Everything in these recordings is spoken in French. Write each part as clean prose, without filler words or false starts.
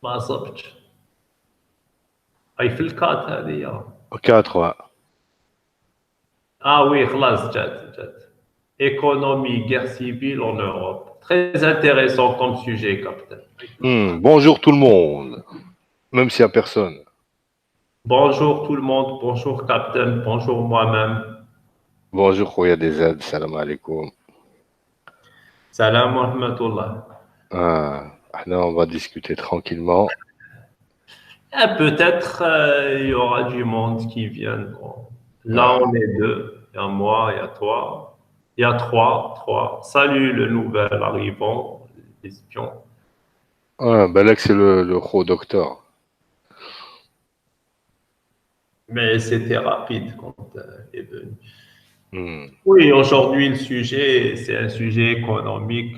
ما صبتش. هاي في الكات هذه. 4, ouais. Ah oui, خلاص جات. Économie, guerre civile en Europe. Très intéressant comme sujet, capitaine. Bonjour tout le monde, même s'il n'y a personne. Bonjour tout le monde, bonjour capitaine, bonjour moi-même. Bonjour, Khoya des aides, salam alaikum. Salam wa rahmatullah. Là, on va discuter tranquillement. Peut-être il y aura du monde qui viendront. Là, Ah, on est deux. Il y a moi, il y a toi. Il y a trois. Salut le nouvel arrivant, l'espion. ben là, c'est le gros docteur. Mais c'était rapide quand il est venu. Hmm. Oui, aujourd'hui, le sujet, c'est un sujet économique.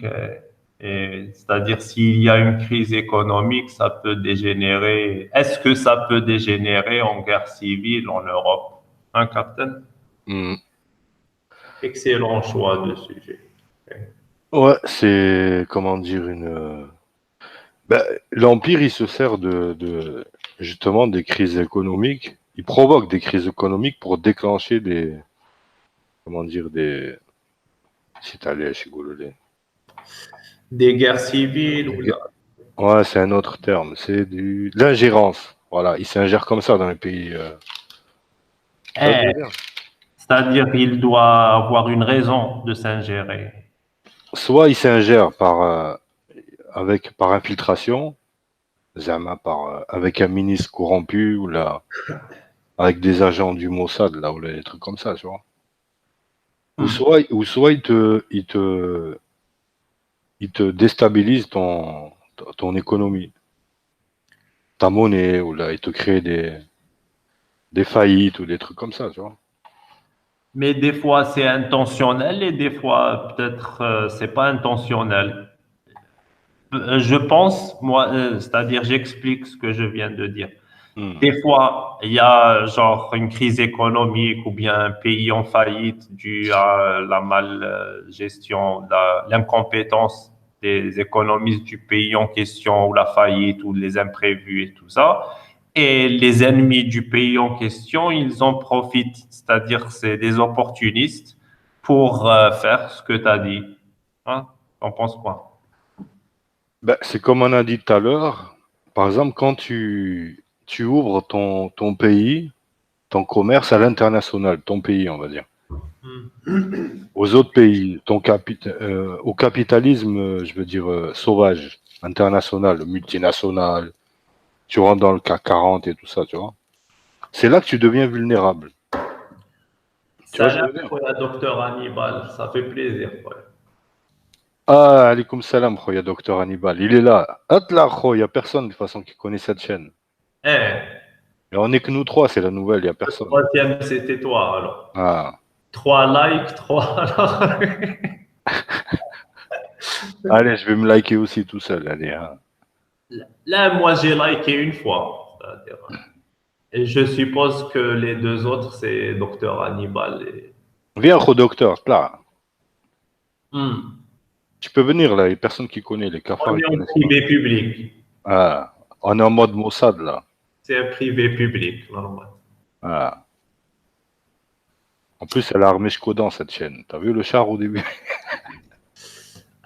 C'est-à-dire, s'il y a une crise économique, ça peut dégénérer. Est-ce que ça peut dégénérer en guerre civile en Europe? Hein, Captain? Hmm. Excellent choix de sujet. Ouais, c'est, comment dire, ben, l'Empire, il se sert justement des crises économiques. Il provoque des crises économiques pour déclencher comment dire, c'est allé chez Gouloulé. Des guerres civiles ou là. Ouais, c'est un autre terme. C'est de l'ingérence. Voilà, il s'ingère comme ça dans les pays. Tu vois ce que je Eh, veux dire? c'est-à-dire qu'il doit avoir une raison de s'ingérer. Soit il s'ingère par infiltration, Zama avec un ministre corrompu ou là, avec des agents du Mossad là ou des trucs comme ça, tu vois. Hmm. Ou soit il te déstabilise ton économie, ta monnaie ou là, il te crée des faillites ou des trucs comme ça, tu vois. Mais des fois, c'est intentionnel et des fois, peut-être, c'est pas intentionnel. Je pense, moi, c'est-à-dire, j'explique ce que je viens de dire. Hmm. Des fois, il y a genre une crise économique ou bien un pays en faillite dû à la malgestion, l'incompétence des économistes du pays en question ou la faillite ou les imprévus et tout ça. Et les ennemis du pays en question, ils en profitent, c'est-à-dire c'est des opportunistes pour faire ce que tu as dit. Hein? T'en penses quoi? Ben, c'est comme on a dit tout à l'heure, par exemple, quand tu ouvres ton pays, ton commerce à l'international, ton pays, on va dire, aux autres pays, au capitalisme, je veux dire, sauvage, international, multinational, tu rentres dans le CAC 40 et tout ça, tu vois. C'est là que tu deviens vulnérable. Tu vois ce que Salam je veux dire? pour la docteur Hannibal, ça fait plaisir. Ouais. Ah, alaikum salam, khoya, docteur Hannibal. Il est là. Atla, il n'y a personne de toute façon qui connaît cette chaîne. Eh, Et on est que nous trois, c'est la nouvelle, il n'y a le personne. troisième, c'était toi, alors. Ah. 3 likes, 3. Alors. Allez, je vais me liker aussi tout seul, allez, hein. Là, moi, j'ai liké une fois. C'est-à-dire, et je suppose que les deux autres, c'est Docteur Hannibal. Viens, docteur, là. Hmm. Tu peux venir là, il n'y a personne qui connaît, les On cafards, ils est en connaissent pas. privé public. Ah. On est en mode Mossad là. C'est un privé public, normal. Ah. En plus, elle a armé Shkodan cette chaîne. T'as vu le char au début?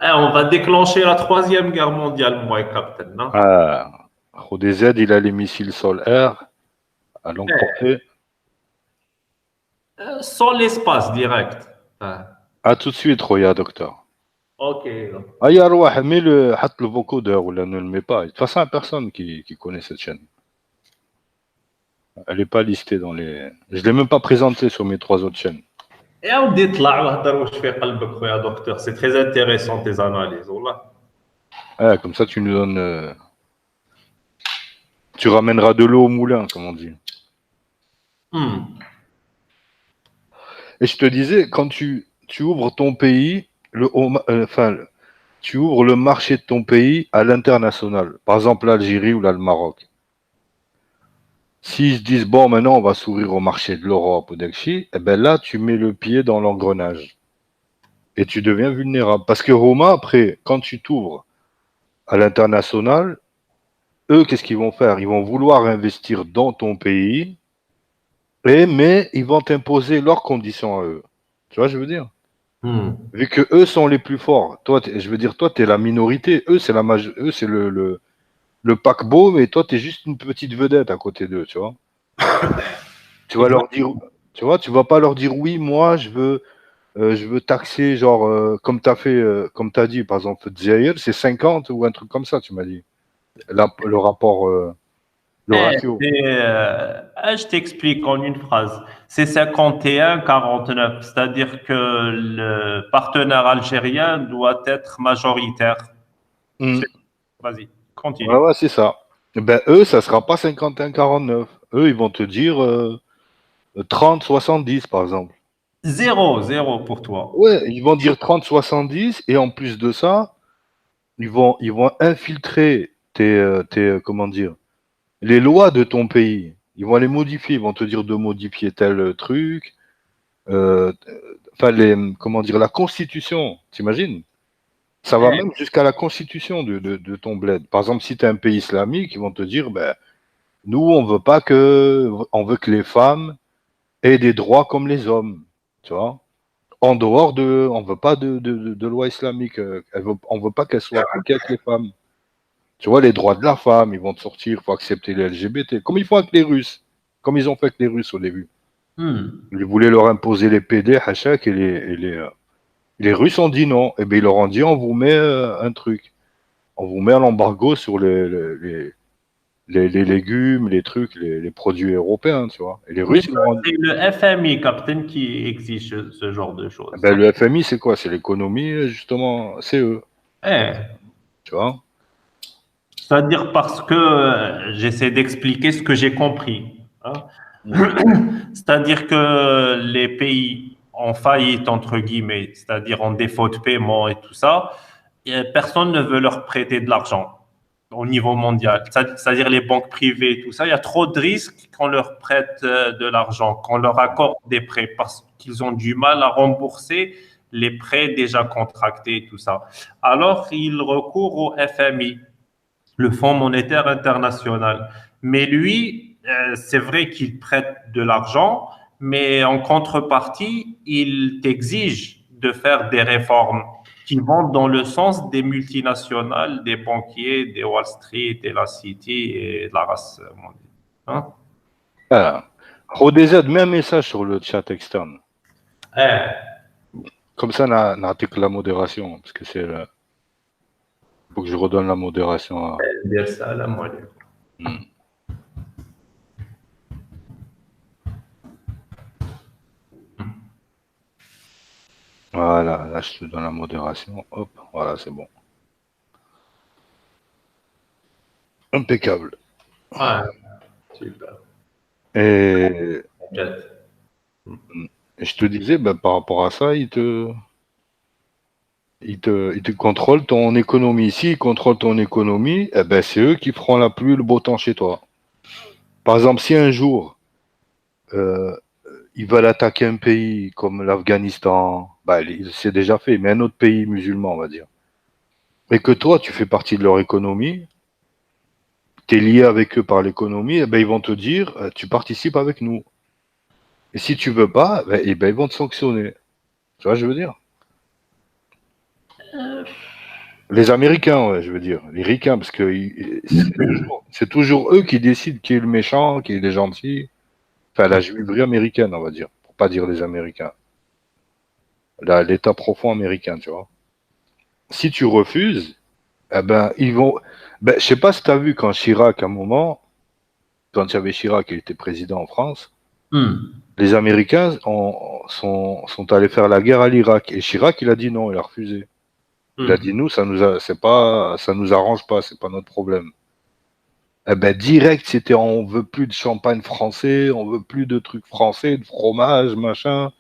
On va déclencher la troisième guerre mondiale, moi et Captain. Non. Ah. ODZ, il a les missiles sol-air à longue Eh, portée. sans l'espace direct. À tout de suite, Roya, docteur. Ok. Ah, ya Rouah, mets le vocodeur ou là, ne le mets pas. De toute façon, il n'y a personne qui connaît cette chaîne. Elle n'est pas listée dans les. Je ne l'ai même pas présentée sur mes 3 autres chaînes. Et on dit طلع وهضر واش في قلبك خويا docteur. C'est très intéressant tes analyses, والله. Ah, comme ça, tu nous donnes. Tu ramèneras de l'eau au moulin, comme on dit. Hmm. Et je te disais, quand tu ouvres ton pays, enfin, tu ouvres le marché de ton pays à l'international. Par exemple, l'Algérie ou là, le Maroc. S'ils se disent, bon, maintenant, on va s'ouvrir au marché de l'Europe ou d'Axi, eh ben là, tu mets le pied dans l'engrenage. Et tu deviens vulnérable. Parce que Roma, après, quand tu t'ouvres à l'international, eux, qu'est-ce qu'ils vont faire? Ils vont vouloir investir dans ton pays, mais ils vont t'imposer leurs conditions à eux. Tu vois, je veux dire? Hmm. Vu que eux sont les plus forts. Toi, je veux dire, toi, tu es la minorité. Eux, c'est eux, c'est le paquebot, mais toi, tu es juste une petite vedette à côté d'eux, tu vois. Tu vas leur dire, tu vois, tu vas pas leur dire oui, moi, je veux taxer, genre, comme tu as fait, comme tu as dit, par exemple, Zaire, c'est 50 ou un truc comme ça, tu m'as dit. Le rapport, le ratio. Je t'explique en une phrase. C'est 51-49, c'est-à-dire que le partenaire algérien doit être majoritaire. Hmm. Vas-y, Ouais, continue. ouais, c'est ça. Eh ben, eux, ça sera pas 51-49. Eux, ils vont te dire 30-70, par exemple. Zéro, zéro pour toi. Ouais, ils vont dire 30-70, et en plus de ça, ils vont infiltrer comment dire, les lois de ton pays. Ils vont les modifier. Ils vont te dire de modifier tel truc. euh, Enfin, comment dire, la constitution, t'imagines? Ça va Eh, même jusqu'à la constitution de ton bled. Par exemple, si tu es un pays islamique, ils vont te dire, ben, nous, on veut que les femmes aient des droits comme les hommes, tu vois. En dehors on veut pas de loi islamique. On veut pas qu'elles soient appliquées avec les femmes. Tu vois, les droits de la femme, ils vont te sortir, il faut accepter les LGBT, comme ils font avec les Russes, comme ils ont fait avec les Russes au début. hmm. Ils voulaient leur imposer les PD, Hachak, les Russes ont dit non. Et bien, ils leur ont dit, on vous met un truc. On vous met un embargo sur les légumes, les trucs, les produits européens, tu vois. Et les Mais Russes, ils ça, leur ont dit, c'est le FMI, Captain, qui exige ce genre de eh choses. ben, le FMI, c'est quoi? C'est l'économie, justement, c'est eux, Eh, tu vois. c'est-à-dire parce que j'essaie d'expliquer ce que j'ai compris, hein. Mm. C'est-à-dire que les pays en faillite, entre guillemets, c'est-à-dire en défaut de paiement et tout ça, personne ne veut leur prêter de l'argent au niveau mondial. C'est-à-dire les banques privées et tout ça, il y a trop de risques qu'on leur prête de l'argent, qu'on leur accorde des prêts parce qu'ils ont du mal à rembourser les prêts déjà contractés et tout ça. Alors, ils recourent au FMI, le Fonds monétaire international. Mais lui, c'est vrai qu'il prête de l'argent, mais en contrepartie, il t'exige de faire des réformes qui vont dans le sens des multinationales, des banquiers, des Wall Street, et la City et de la race mondiale. Hein? Ah. RODZ, mets un message sur le chat externe. Eh, Comme ça, que la modération, parce que faut que je redonne la modération à. dire ça, la moitié. Hmm. Voilà, là, je te donne la modération. Hop, voilà, c'est bon. Impeccable. Ouais, super. Et, Jet. et je te disais, ben, par rapport à ça, ils te contrôlent ton économie. S'ils contrôlent ton économie, eh ben, c'est eux qui feront la pluie, le beau temps chez toi. Par exemple, si un jour, euh, ils veulent attaquer un pays comme l'Afghanistan, bah, c'est déjà fait, mais un autre pays musulman, on va dire, et que toi, tu fais partie de leur économie, tu es lié avec eux par l'économie, eh ben, ils vont te dire, tu participes avec nous. Et si tu veux pas, ben, eh ben, ils vont te sanctionner. Tu vois, je veux dire. Les Américains, ouais, je veux dire. Les Ricains, parce que c'est toujours eux qui décident qui est le méchant, qui est le gentil. Enfin, la juiverie américaine, on va dire. Pour pas dire les Américains. L'État profond américain, tu vois. Si tu refuses, eh ben, ils vont. Ben, je sais pas si tu as vu quand Chirac, à un moment, quand il y avait Chirac, il était président en France, Hmm. les Américains sont allés faire la guerre à l'Irak. Et Chirac, il a dit non, il a refusé. Il a Hmm. dit nous, ça nous arrange pas, c'est pas notre problème. Eh ben, direct, c'était on veut plus de champagne français, on veut plus de trucs français, de fromage, machin.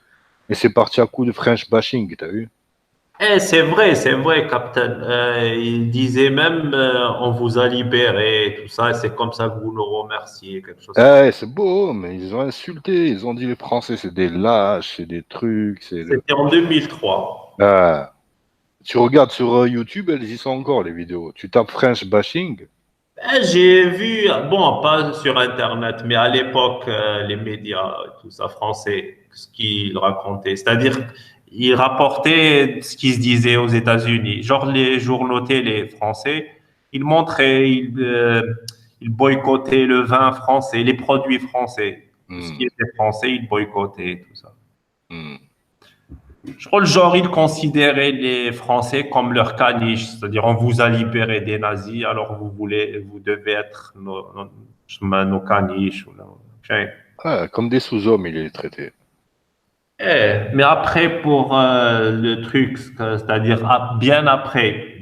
Et c'est parti à coup de French bashing, t'as vu? Eh, c'est vrai, Captain. Il disait même, on vous a libéré, et tout ça, et c'est comme ça que vous nous remerciez, quelque chose comme ça. Eh, c'est beau, mais ils ont insulté, ils ont dit les Français, c'est des lâches, c'est des trucs, c'est le. C'était en 2003. Ah. Tu regardes sur YouTube, elles y sont encore, les vidéos. Tu tapes French bashing, J'ai vu, bon, pas sur Internet, mais à l'époque, les médias, tout ça, français, ce qu'ils racontaient. C'est-à-dire, ils rapportaient ce qui se disait aux États-Unis. Genre, les journaux télé français, ils montraient, ils boycottaient le vin français, les produits français. Tout ce qui Hmm, était français, ils boycottaient, tout ça. hmm. Je crois le genre, ils considéraient les Français comme leurs caniches, c'est-à-dire on vous a libéré des nazis, alors vous devez être nos caniches. Ouais, comme des sous-hommes, il est traité. Mais après, pour le truc, c'est-à-dire bien après,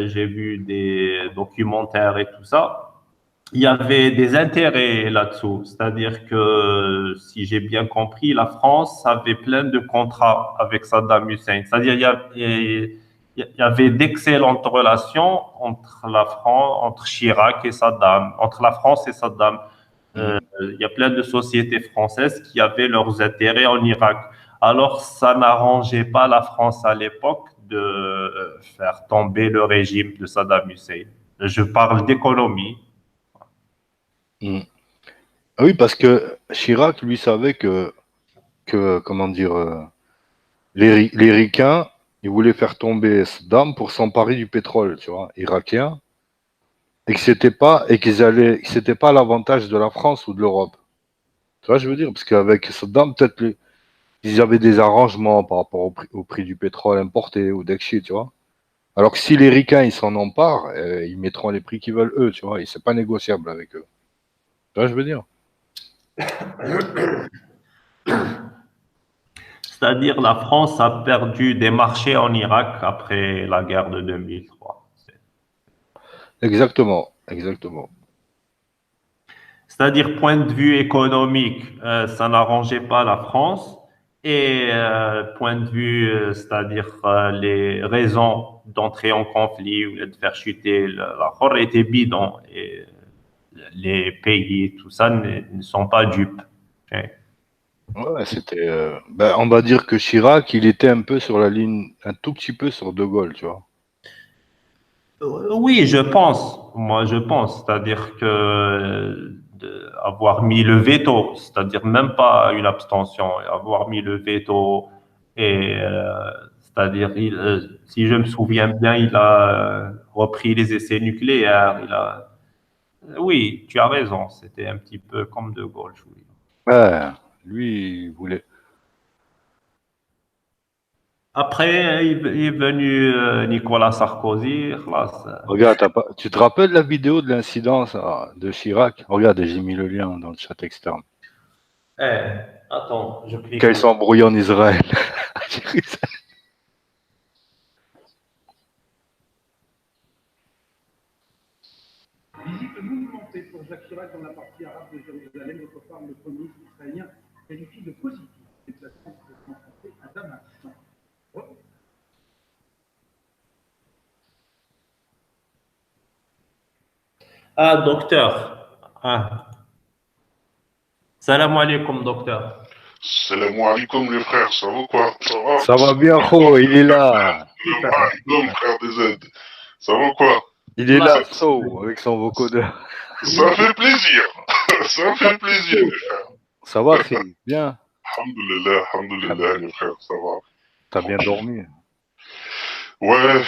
j'ai vu des documentaires et tout ça. Il y avait des intérêts là-dessous. C'est-à-dire que, si j'ai bien compris, la France avait plein de contrats avec Saddam Hussein. C'est-à-dire il y avait d'excellentes relations entre la France, entre Chirac et Saddam, entre la France et Saddam. Hmm. Il y a plein de sociétés françaises qui avaient leurs intérêts en Irak. Alors, ça n'arrangeait pas la France à l'époque de faire tomber le régime de Saddam Hussein. Je parle d'économie. Hmm. Ah oui, parce que Chirac, lui, savait comment dire, les Ricains, ils voulaient faire tomber Saddam pour s'emparer du pétrole, tu vois, irakien, et que c'était pas à l'avantage de la France ou de l'Europe. Tu vois, je veux dire, parce qu'avec Saddam, ils avaient des arrangements par rapport au prix du pétrole importé ou d'Ekchi, tu vois. Alors que si les Ricains, ils s'en emparent, ils mettront les prix qu'ils veulent eux, tu vois, et c'est pas négociable avec eux. Tu vois, je veux dire. C'est-à-dire la France a perdu des marchés en Irak après la guerre de 2003. Exactement, exactement. C'est-à-dire, point de vue économique, ça n'arrangeait pas la France. Et point de vue, c'est-à-dire les raisons d'entrer en conflit ou de faire chuter la Horde étaient bidons. Et les pays, tout ça, ne sont pas dupes. Ok. Ouais, c'était. Ben, on va dire que Chirac, il était un peu sur la ligne, un tout petit peu sur De Gaulle, tu vois. Oui, je pense. Moi, je pense. C'est-à-dire que avoir mis le veto, c'est-à-dire même pas une abstention, avoir mis le veto et c'est-à-dire, si je me souviens bien, il a repris les essais nucléaires. Oui, tu as raison. C'était un petit peu comme De Gaulle. Oui. Ouais, lui, il voulait. Après, il est venu Nicolas Sarkozy. Khalas. Regarde, tu te rappelles la vidéo de l'incident de Chirac? Regarde, j'ai mis le lien dans le chat externe. Attends, je Quand clique. ils sont embrouillés en Israël. Visite mouvementée pour Jacques Chirac dans la partie arabe de Jérusalem. D'autre part, le Premier ministre israélien qualifie de positif le déplacement du président français à Damas. Ah, docteur. Ah. Salam alaikum, docteur. Salam alaikum les frères, ça va quoi? Ça va? Ça va bien, Kho, il est là. Salam alaikum frère des Z. Ça va quoi? Il est là, So, avec son vocodeur. Ça fait plaisir. Ça fait plaisir les frères. Ça va, Khi? Bien. Alhamdulillah, alhamdulillah les frères, ça va. T'as bien dormi? Ouais,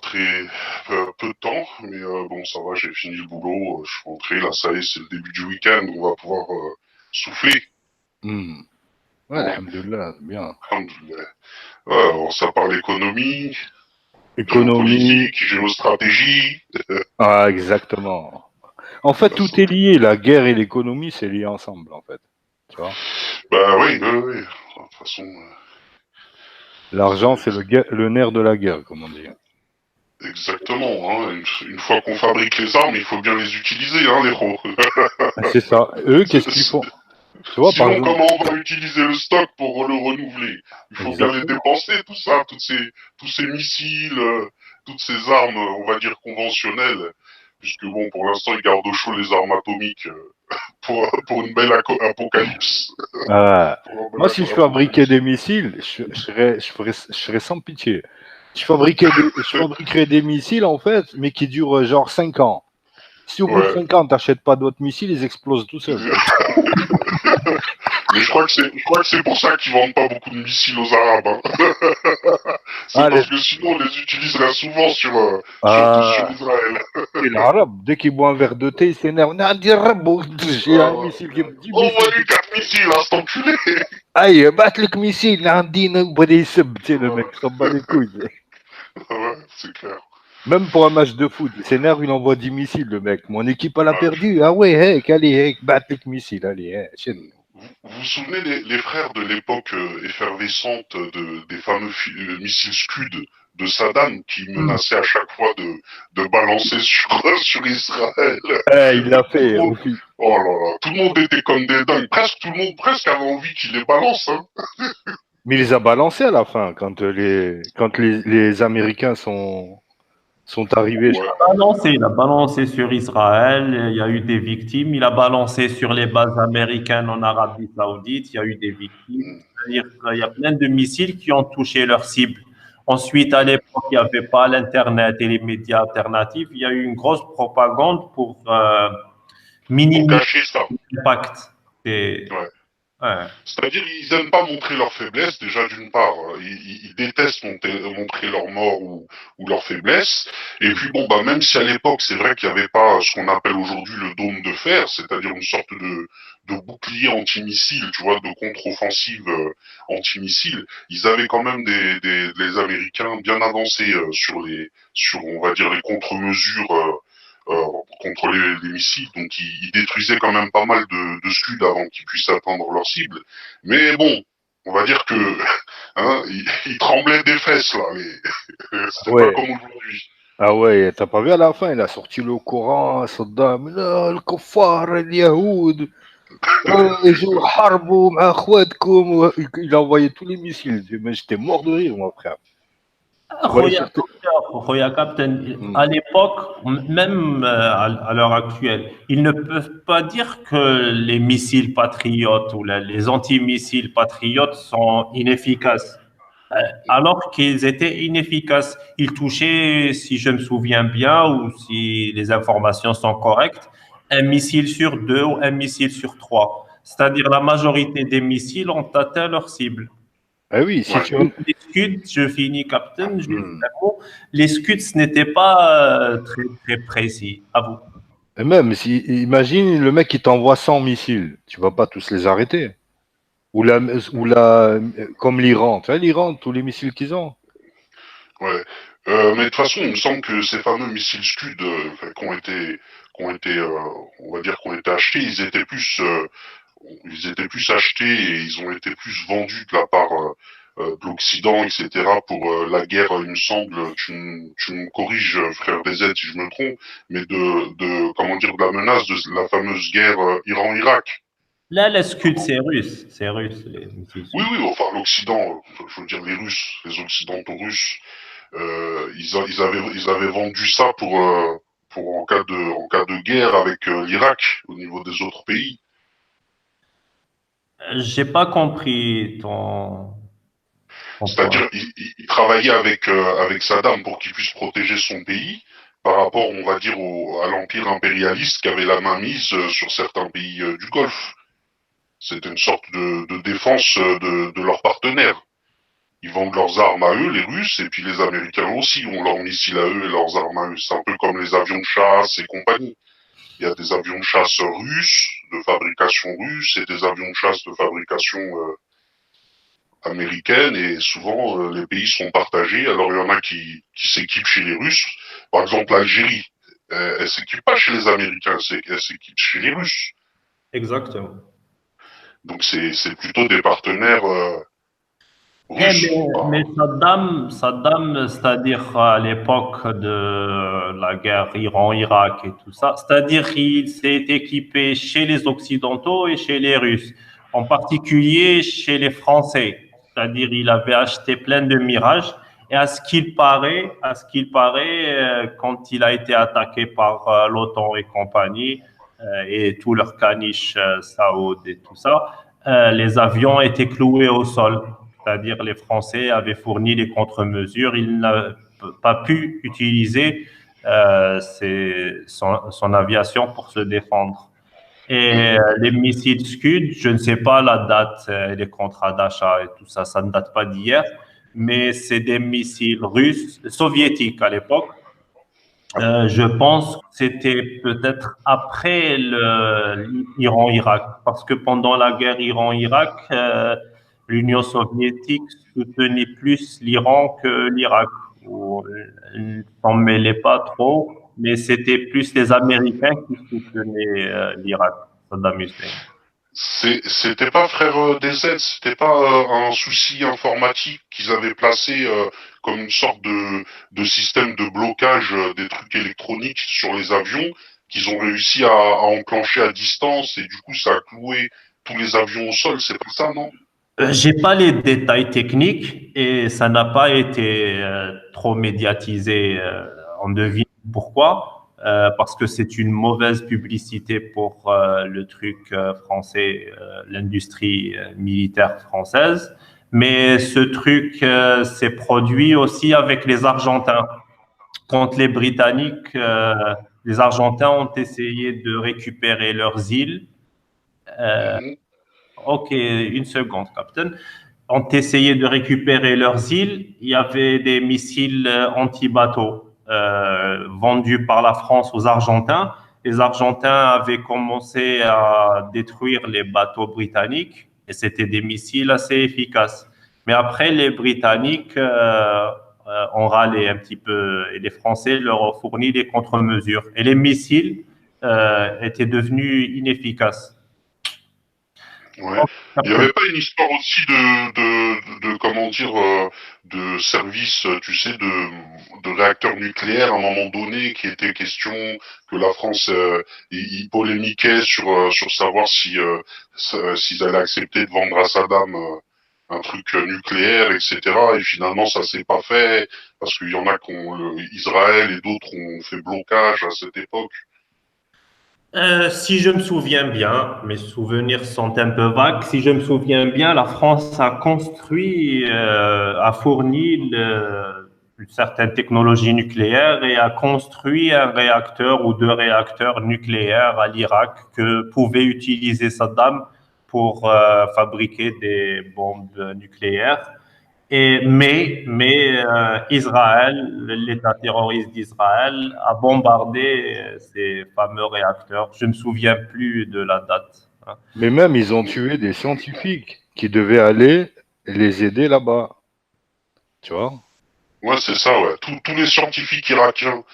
très peu de temps, mais bon ça va, j'ai fini le boulot, je suis rentré, là ça y est, c'est le début du week-end, on va pouvoir souffler. Ouais, Bon, alhamdulillah, bien. alhamdulillah. Ouais, ça parle économie, Économie. géopolitique, géostratégie. Ah, exactement. En fait, tout est lié. La guerre et l'économie, c'est lié ensemble, en fait. Tu vois? Bah oui, oui, oui. De toute façon. L'argent, c'est le nerf de la guerre, comme on dit. Exactement. Hein. Une fois qu'on fabrique les armes, il faut bien les utiliser, hein, les héros. C'est ça. Eux, qu'est-ce qu'ils font? Tu vois, par Sinon, exemple. comment on va utiliser le stock pour le renouveler? Il faut bien les dépenser, tout ça, tous ces missiles, toutes ces armes, on va dire, conventionnelles. Puisque bon, pour l'instant, ils gardent au chaud les armes atomiques pour une belle apocalypse. Moi, si je fabriquais des missiles, je serais sans pitié. Je fabriquerais des missiles, en fait, mais qui durent genre 5 ans. Si au bout de Ouais. 5 ans, t'achètes pas d'autres missiles, ils explosent tout seuls. Mais je crois que c'est pour ça qu'ils vendent pas beaucoup de missiles aux Arabes. Hein. C'est Ah, parce que sinon on les utiliserait souvent sur ah, Israël. et l'arabe, dès qu'il boit un verre de thé, il s'énerve. Nadi Rabou, j'ai un missile, 10 missiles. Envoie-lui 4 missiles, hein, cet enculé. Aïe, batte le missile, Nadi, Nobody Sub, tu sais, le mec s'en bat les couilles. Ouais, c'est clair. Même pour un match de foot, il s'énerve, il envoie 10 missiles, le mec. Mon équipe, elle a Ouais. perdu. Ah ouais, hey, allez, hey, batte le missile, allez, hey, chez-nous. Vous vous souvenez les frères de l'époque effervescente des fameux missiles Scud de Saddam qui menaçaient à chaque fois de balancer sur Israël. Il l'a Tout le fait, monde, Rufi. oh là là, tout le monde était comme des dingues. Presque tout le monde avait envie qu'il les balance. Hein. Mais il les a balancés à la fin, quand les Américains sont arrivés. Ouais. Il a balancé sur Israël, il y a eu des victimes. Il a balancé sur les bases américaines en Arabie Saoudite, il y a eu des victimes. C'est-à-dire qu'il y a plein de missiles qui ont touché leur cible. Ensuite, à l'époque, il n'y avait pas l'Internet et les médias alternatifs. Il y a eu une grosse propagande pour Pour minimiser cacher ça. l'impact. Et, Ouais. ouais. C'est-à-dire ils n'aiment pas montrer leur faiblesse, déjà d'une part, ils détestent montrer leur mort ou leur faiblesse, et puis bon, bah même si à l'époque c'est vrai qu'il n'y avait pas ce qu'on appelle aujourd'hui le dôme de fer, c'est-à-dire une sorte de bouclier antimissile, tu vois, de contre-offensive antimissile, ils avaient quand même les Américains bien avancés sur on va dire les contre-mesures contre les missiles, donc ils détruisaient quand même pas mal de Scud avant qu'ils puissent atteindre leur cible. Mais bon, on va dire que hein, ils tremblaient des fesses là, c'était Ouais. pas comme aujourd'hui. Ah ouais, t'as pas vu à la fin, il a sorti le Coran, Saddam, là, le kuffar, le Yahoud, يجوا حاربوا مع اخواتكم. Il a envoyé tous les missiles. Mais j'étais mort de rire, mon frère. Ouais, surtout. Roya Captain, à l'époque, même à l'heure actuelle, ils ne peuvent pas dire que les missiles patriotes ou les antimissiles patriotes sont inefficaces. Alors qu'ils étaient inefficaces. Ils touchaient, si je me souviens bien, ou si les informations sont correctes, un missile sur deux ou un missile sur trois. C'est-à-dire la majorité des missiles ont atteint leur cible. Ah oui, si Ouais. tu. Les scuds, je finis, Captain, juste un mot. Les scuds, ce n'était pas très, très précis. À vous. Et même, si, imagine le mec qui t'envoie 100 missiles, tu vas pas tous les arrêter. Comme l'Iran. Tu vois, l'Iran, tous les missiles qu'ils ont. Ouais. Mais de toute façon, il me semble que ces fameux missiles Scud qui ont été on va dire, qui ont été achetés, ils étaient plus achetés et ils ont été plus vendus de la part de l'Occident, etc. pour la guerre, il me semble, tu me corriges, frère DZ, si je me trompe, mais comment dire, de la menace de la fameuse guerre Iran-Irak. Là, les scuds, c'est russe. C'est russe, les missiles Oui, scuds. oui, enfin l'Occident, je veux dire les Russes, les Occidentaux russes, ils avaient vendu ça pour en cas de guerre avec l'Irak au niveau des autres pays. J'ai pas compris ton point. C'est-à-dire, il travaillait avec Saddam pour qu'il puisse protéger son pays par rapport, on va dire, à l'empire impérialiste qui avait la main mise sur certains pays du Golfe. C'était une sorte de défense de leurs partenaires. Ils vendent leurs armes à eux, les Russes, et puis les Américains aussi ont leurs missiles à eux et leurs armes à eux. C'est un peu comme les avions de chasse et compagnie. Il y a des avions de chasse russes, de fabrication russe, et des avions de chasse de fabrication américaine, et souvent les pays sont partagés. Alors il y en a qui s'équipent chez les Russes. Par exemple, l'Algérie, elle s'équipe pas chez les Américains, elle s'équipe chez les Russes. Exactement. Donc c'est plutôt des partenaires russes. Mais Saddam, c'est-à-dire à l'époque de la guerre Iran-Irak et tout ça, c'est-à-dire qu'il s'est équipé chez les Occidentaux et chez les Russes, en particulier chez les Français. C'est-à-dire il avait acheté plein de Mirage et à ce qu'il paraît, quand il a été attaqué par l'OTAN et compagnie et tous leurs caniches Saoud et tout ça, les avions étaient cloués au sol. C'est-à-dire les Français avaient fourni les contre-mesures, ils n'avaient pas pu utiliser son aviation pour se défendre. Et les missiles Scud, je ne sais pas la date, les contrats d'achat et tout ça, ça ne date pas d'hier, mais c'est des missiles russes, soviétiques à l'époque. Je pense que c'était peut-être après l'Iran-Irak, parce que pendant la guerre Iran-Irak, l'Union soviétique soutenait plus l'Iran que l'Irak. Ils s'en mêlaient pas trop, mais c'était plus les Américains qui soutenaient l'Irak, Saddam Hussein. C'était pas frère des aides, c'était pas un souci informatique qu'ils avaient placé comme une sorte de système de blocage des trucs électroniques sur les avions qu'ils ont réussi à enclencher à distance et du coup ça a cloué tous les avions au sol, c'est pas ça, non? J'ai pas les détails techniques et ça n'a pas été trop médiatisé. On devine pourquoi. Parce que c'est une mauvaise publicité pour le truc français, l'industrie militaire française. Mais ce truc s'est produit aussi avec les Argentins. Quand les Britanniques, les Argentins ont essayé de récupérer leurs îles. Ok, une seconde, Captain. Ont essayé de récupérer leurs îles. Il y avait des missiles anti-bateaux vendus par la France aux Argentins. Les Argentins avaient commencé à détruire les bateaux britanniques et c'était des missiles assez efficaces. Mais après, les Britanniques ont râlé un petit peu et les Français leur ont fourni des contre-mesures. Et les missiles étaient devenus inefficaces. Ouais. Il n'y avait pas une histoire aussi de comment dire, de service, tu sais, de réacteurs nucléaires à un moment donné, qui était question que la France, il polémiquait sur savoir s'ils allaient accepter de vendre à Saddam un truc nucléaire, etc. Et finalement, ça s'est pas fait parce qu'il y en a Israël et d'autres ont fait blocage à cette époque. Si je me souviens bien, mes souvenirs sont un peu vagues. Si je me souviens bien, la France a construit, a fourni une certaine technologie nucléaire et a construit un réacteur ou deux réacteurs nucléaires à l'Irak que pouvait utiliser Saddam pour fabriquer des bombes nucléaires. Mais Israël, l'État terroriste d'Israël, a bombardé ces fameux réacteurs. Je ne me souviens plus de la date. Hein. Mais même, ils ont tué des scientifiques qui devaient aller les aider là-bas. Tu vois? Ouais, c'est ça, ouais. Tous les scientifiques irakiens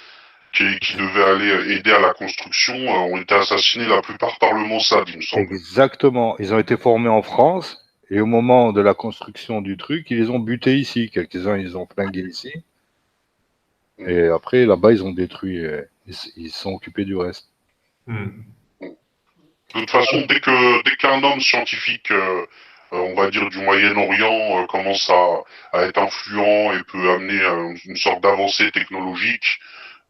qui devaient aller aider à la construction ont été assassinés la plupart par le Mossad, il me semble. Exactement. Ils ont été formés en France et au moment de la construction du truc, ils les ont butés ici. Quelques-uns, ils ont flingué ici. Et après, là-bas, ils ont détruit. Ils se sont occupés du reste. De toute façon, dès qu'un homme scientifique, on va dire du Moyen-Orient, commence à être influent et peut amener une sorte d'avancée technologique,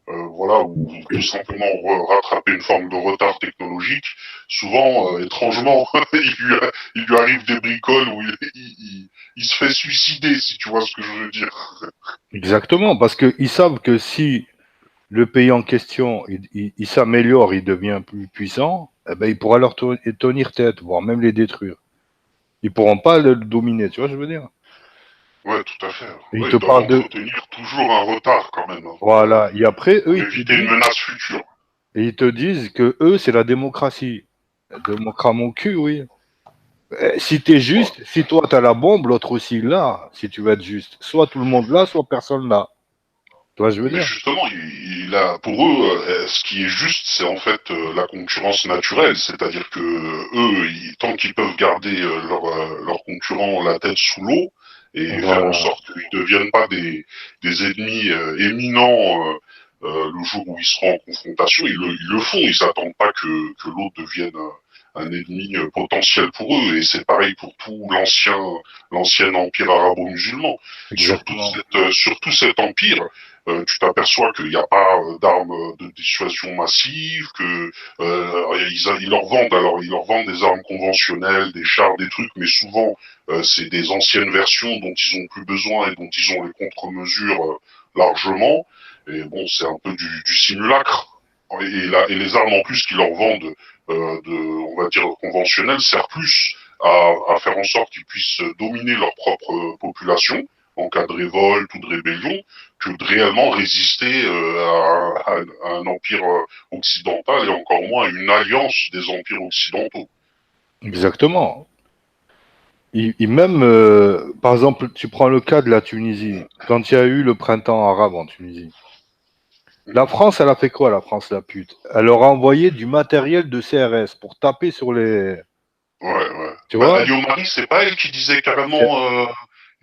voilà, ou tout simplement rattraper une forme de retard technologique, souvent, étrangement, il lui arrive des bricoles où il se fait suicider, si tu vois ce que je veux dire. Exactement, parce qu'ils savent que si le pays en question, il s'améliore, il devient plus puissant, eh ben, il pourra leur tenir tête, voire même les détruire. Ils pourront pas le dominer, tu vois, je veux dire. Ouais, tout à fait. Et Ouais, ils te ils doivent parlent de... entretenir toujours un retard quand même. Hein, Voilà. Et après, eux, pour ils te éviter une disent... menace future. Et ils te disent que eux, c'est la démocratie. La démocratie, mon cul, oui. Si t'es juste, si toi t'as la bombe, l'autre aussi là, si tu veux être juste. Soit tout le monde là, soit personne là. Tu vois, je veux Mais dire. justement, pour eux, ce qui est juste, c'est en fait la concurrence naturelle. C'est-à-dire que eux, tant qu'ils peuvent garder leurs concurrents la tête sous l'eau et faire en Voilà. sorte qu'ils ne deviennent pas des ennemis éminents le jour où ils seront en confrontation, ils le font. Ils s'attendent pas que l'autre devienne un ennemi potentiel pour eux. Et c'est pareil pour tout l'ancien empire arabo-musulman. Surtout cet empire, tu t'aperçois qu'il n'y a pas d'armes de dissuasion massive, que ils leur vendent des armes conventionnelles, des chars, des trucs, mais souvent c'est des anciennes versions dont ils ont plus besoin et dont ils ont les contre-mesures largement. Et bon, c'est un peu du simulacre. Et les armes en plus qu'ils leur vendent, on va dire conventionnelles, servent plus à faire en sorte qu'ils puissent dominer leur propre population en cas de révolte ou de rébellion, que de réellement résister à un empire occidental et encore moins à une alliance des empires occidentaux. Exactement. Même, par exemple, tu prends le cas de la Tunisie, quand il y a eu le printemps arabe en Tunisie. La France, elle a fait quoi, la France, la pute? Elle leur a envoyé du matériel de CRS pour taper sur les... Ouais. Tu Bah, vois? Ali Omari, c'est pas elle qui disait carrément,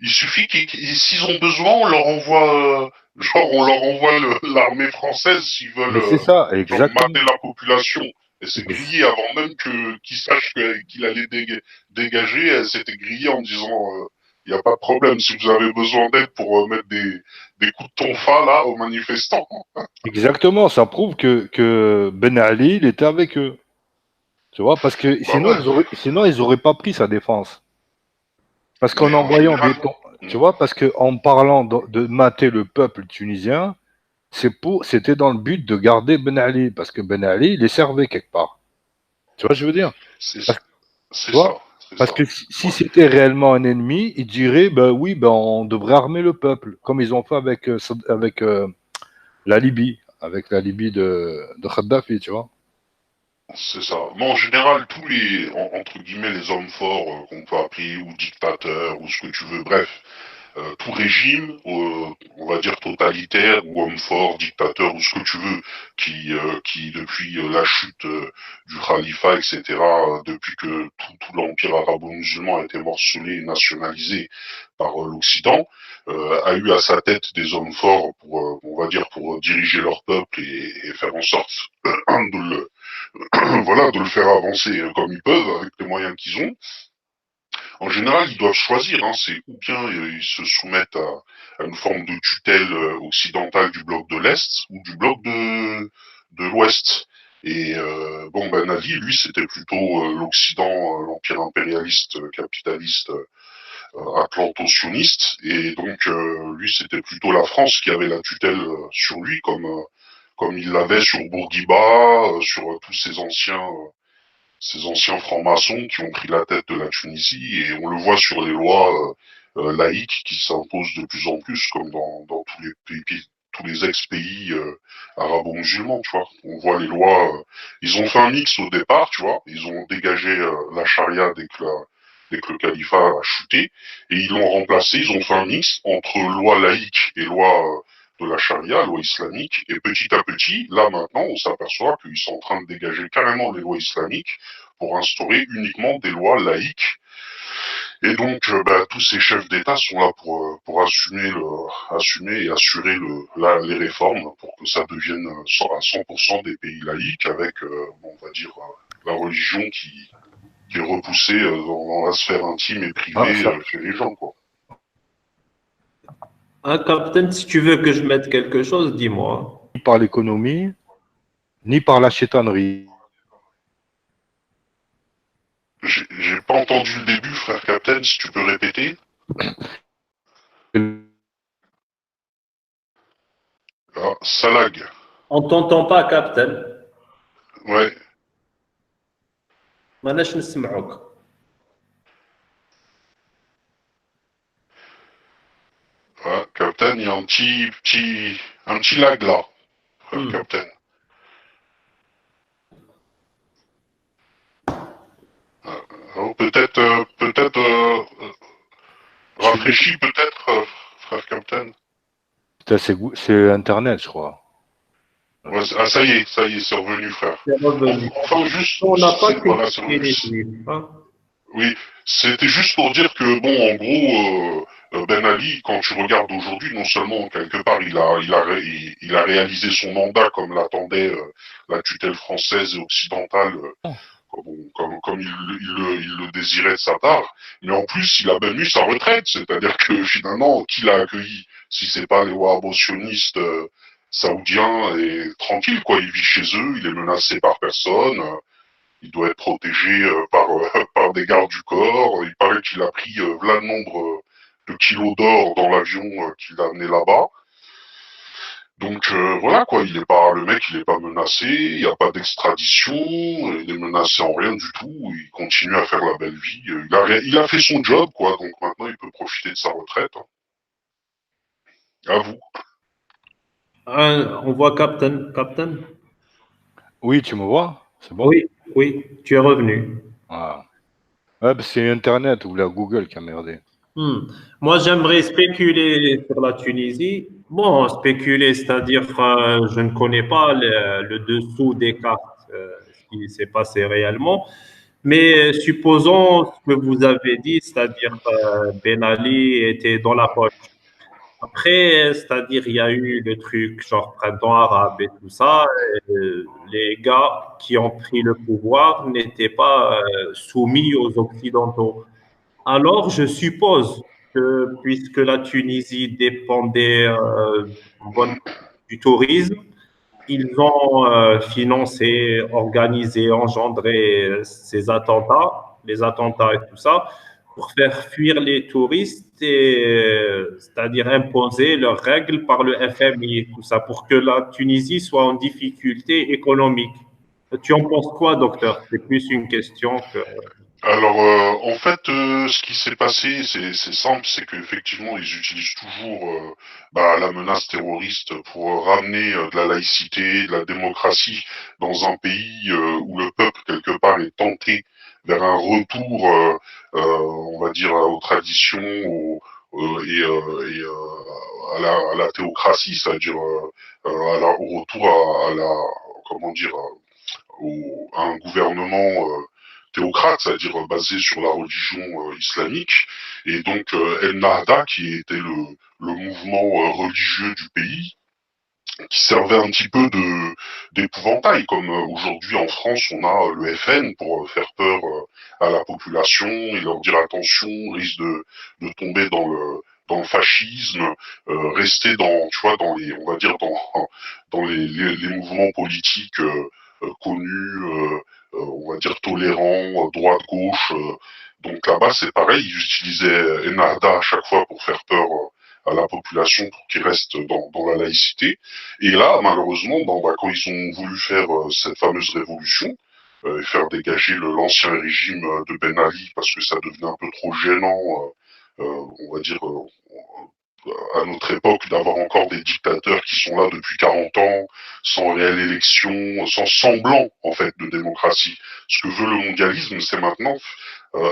il suffit s'ils ont besoin, on leur envoie, on leur envoie l'armée française s'ils veulent, Mais c'est ça, genre, exactement. mater la population. Elle s'est grillée avant même qu'ils sachent qu'il allait dégager. Elle s'était grillée en disant, il n'y a pas de problème, si vous avez besoin d'aide pour mettre des coups de tonfa là aux manifestants. Exactement, ça prouve que Ben Ali, il était avec eux. Tu vois, parce que Bah ouais. sinon, ils auraient pas pris sa défense. Parce qu'en Mais en envoyant des général, tons, tu vois, parce qu'en parlant de mater le peuple tunisien, c'était dans le but de garder Ben Ali, parce que Ben Ali, il les servait quelque part. Tu vois, ce que je veux dire? c'est Parce, tu c'est vois, ça, c'est parce ça. que si Ouais. c'était réellement un ennemi, il dirait, ben oui, ben on devrait armer le peuple, comme ils ont fait avec la Libye, avec la Libye de Kadhafi, tu vois. C'est ça. Mais en général, tous les, entre guillemets, les hommes forts qu'on peut appeler, ou dictateurs, ou ce que tu veux, bref, tout régime, on va dire totalitaire, ou homme fort, dictateur, ou ce que tu veux, qui depuis la chute du califat, etc., depuis que tout l'empire arabo-musulman a été morcelé et nationalisé par l'Occident, a eu à sa tête des hommes forts pour, on va dire, pour diriger leur peuple et faire en sorte de le voilà, de le faire avancer comme ils peuvent, avec les moyens qu'ils ont. En général, ils doivent choisir, hein, c'est ou bien ils se soumettent à une forme de tutelle occidentale du bloc de l'Est ou du bloc de l'Ouest. Et bon, Ben Ali, lui, c'était plutôt l'Occident, l'empire impérialiste, capitaliste, atlanto-sioniste. Et donc, lui, c'était plutôt la France qui avait la tutelle sur lui, comme il l'avait sur Bourguiba, sur tous ces anciens francs-maçons qui ont pris la tête de la Tunisie, et on le voit sur les lois laïques qui s'imposent de plus en plus, comme dans tous les pays, tous les ex-pays arabo-musulmans, tu vois. On voit les lois, ils ont fait un mix au départ, tu vois, ils ont dégagé la charia dès que le califat a chuté, et ils l'ont remplacé, ils ont fait un mix entre loi laïque et loi de la charia, loi islamique, et petit à petit, là maintenant, on s'aperçoit qu'ils sont en train de dégager carrément les lois islamiques pour instaurer uniquement des lois laïques. Et donc, tous ces chefs d'État sont là pour assumer et assurer les réformes pour que ça devienne à 100% des pays laïques avec, on va dire, la religion qui est repoussée dans la sphère intime et Ah, privée ça, chez les gens, quoi. Ah, Captain, si tu veux que je mette quelque chose, dis-moi. ni par l'économie, ni par la chétanerie. J'ai pas entendu le début, frère Captain, si tu peux répéter. Ah, ça lag. On t'entend pas, Captain. Ouais. ماناش نسمعوك. Ah, Captain, il y a un petit lag là, frère Captain. Alors, peut-être rafraîchi, peut-être, frère Captain. Putain, c'est Internet, je crois. Ouais, ah, ça y est, c'est revenu, frère. C'est revenu. Enfin, juste, On n'a pas voilà, critiqué les juifs. Hein. oui, c'était juste pour dire que, bon, en gros, Ben Ali, quand tu regardes aujourd'hui, non seulement, quelque part, il a réalisé son mandat comme l'attendait la tutelle française et occidentale, comme il le désirait de sa part, mais en plus, il a même eu sa retraite, c'est-à-dire que, finalement, qui l'a accueilli, si c'est pas les wahhabos-sionistes saoudiens, et tranquille, quoi, il vit chez eux, il est menacé par personne, il doit être protégé par des gardes du corps. Il paraît qu'il a pris là le nombre de kilos d'or dans l'avion qu'il a amené là-bas. Donc voilà quoi, le mec il est pas menacé, il n'y a pas d'extradition, il est menacé en rien du tout, il continue à faire la belle vie, il a fait son job quoi, donc maintenant il peut profiter de sa retraite. Hein. À vous. On voit Captain. Captain? Oui, tu me vois? C'est bon? Oui, oui, tu es revenu. Ah. Ouais, bah, c'est Internet ou la Google qui a merdé. Hmm. Moi, j'aimerais spéculer sur la Tunisie. Bon, spéculer, c'est-à-dire, je ne connais pas le dessous des cartes, ce qui s'est passé réellement. Mais supposons ce que vous avez dit, c'est-à-dire Ben Ali était dans la poche. Après, c'est-à-dire, il y a eu le truc genre printemps arabe et tout ça. Les gars qui ont pris le pouvoir n'étaient pas soumis aux Occidentaux. Alors, je suppose que puisque la Tunisie dépendait en bonne partie du tourisme, ils ont financé, organisé, engendré ces attentats, les attentats et tout ça, pour faire fuir les touristes et c'est-à-dire imposer leurs règles par le FMI et tout ça, pour que la Tunisie soit en difficulté économique. Tu en penses quoi, docteur? C'est plus une question que... Alors en fait ce qui s'est passé c'est simple, c'est qu'effectivement ils utilisent toujours la menace terroriste pour ramener de la laïcité, de la démocratie dans un pays où le peuple quelque part est tenté vers un retour on va dire aux traditions à la théocratie, c'est-à-dire au retour à la comment dire à un gouvernement théocrate, c'est-à-dire basé sur la religion islamique, et donc El Nahda, qui était le mouvement religieux du pays, qui servait un petit peu d'épouvantail, comme aujourd'hui en France on a le FN pour faire peur à la population et leur dire attention, risque de tomber dans le fascisme, rester dans, tu vois, dans les, on va dire dans les mouvements politiques connus, on va dire tolérants, droite-gauche. Donc là-bas c'est pareil, ils utilisaient Ennahda à chaque fois pour faire peur à la population pour qu'ils restent dans la laïcité. Et là, malheureusement, quand ils ont voulu faire cette fameuse révolution, et faire dégager l'ancien régime de Ben Ali parce que ça devenait un peu trop gênant, on va dire, à notre époque, d'avoir encore des dictateurs qui sont là depuis 40 ans, sans réelle élection, sans semblant, en fait, de démocratie. Ce que veut le mondialisme, c'est maintenant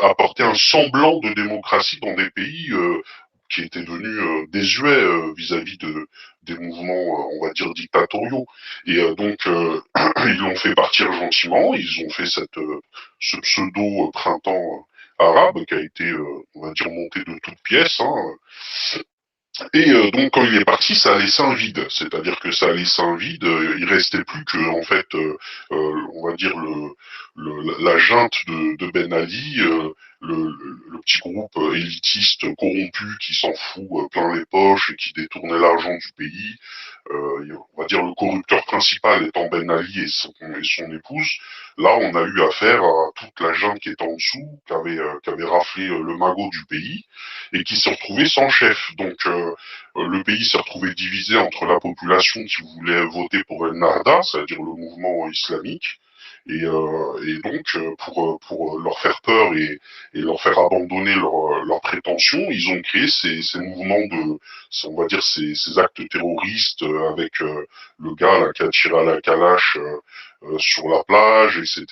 apporter un semblant de démocratie dans des pays qui étaient devenus désuets vis-à-vis des mouvements, on va dire, dictatoriaux. Et donc, ils l'ont fait partir gentiment, ils ont fait ce pseudo printemps arabe qui a été, on va dire, monté de toutes pièces. Hein. Et donc quand il est parti, ça a laissé un vide. C'est-à-dire que ça a laissé un vide. Il restait plus que en fait, on va dire la junte de Ben Ali, le petit groupe élitiste corrompu qui s'en fout plein les poches et qui détournait l'argent du pays. On va dire le corrupteur principal étant Ben Ali et son épouse. Là, on a eu affaire à toute la junte qui était en dessous, qui avait raflé le magot du pays et qui s'est retrouvé sans chef. Donc le pays s'est retrouvé divisé entre la population qui voulait voter pour El Nahda, c'est-à-dire le mouvement islamique, et donc pour leur faire peur et leur faire abandonner leurs prétentions, ils ont créé ces mouvements on va dire ces actes terroristes avec le gars là qui a tiré à la calache sur la plage, etc.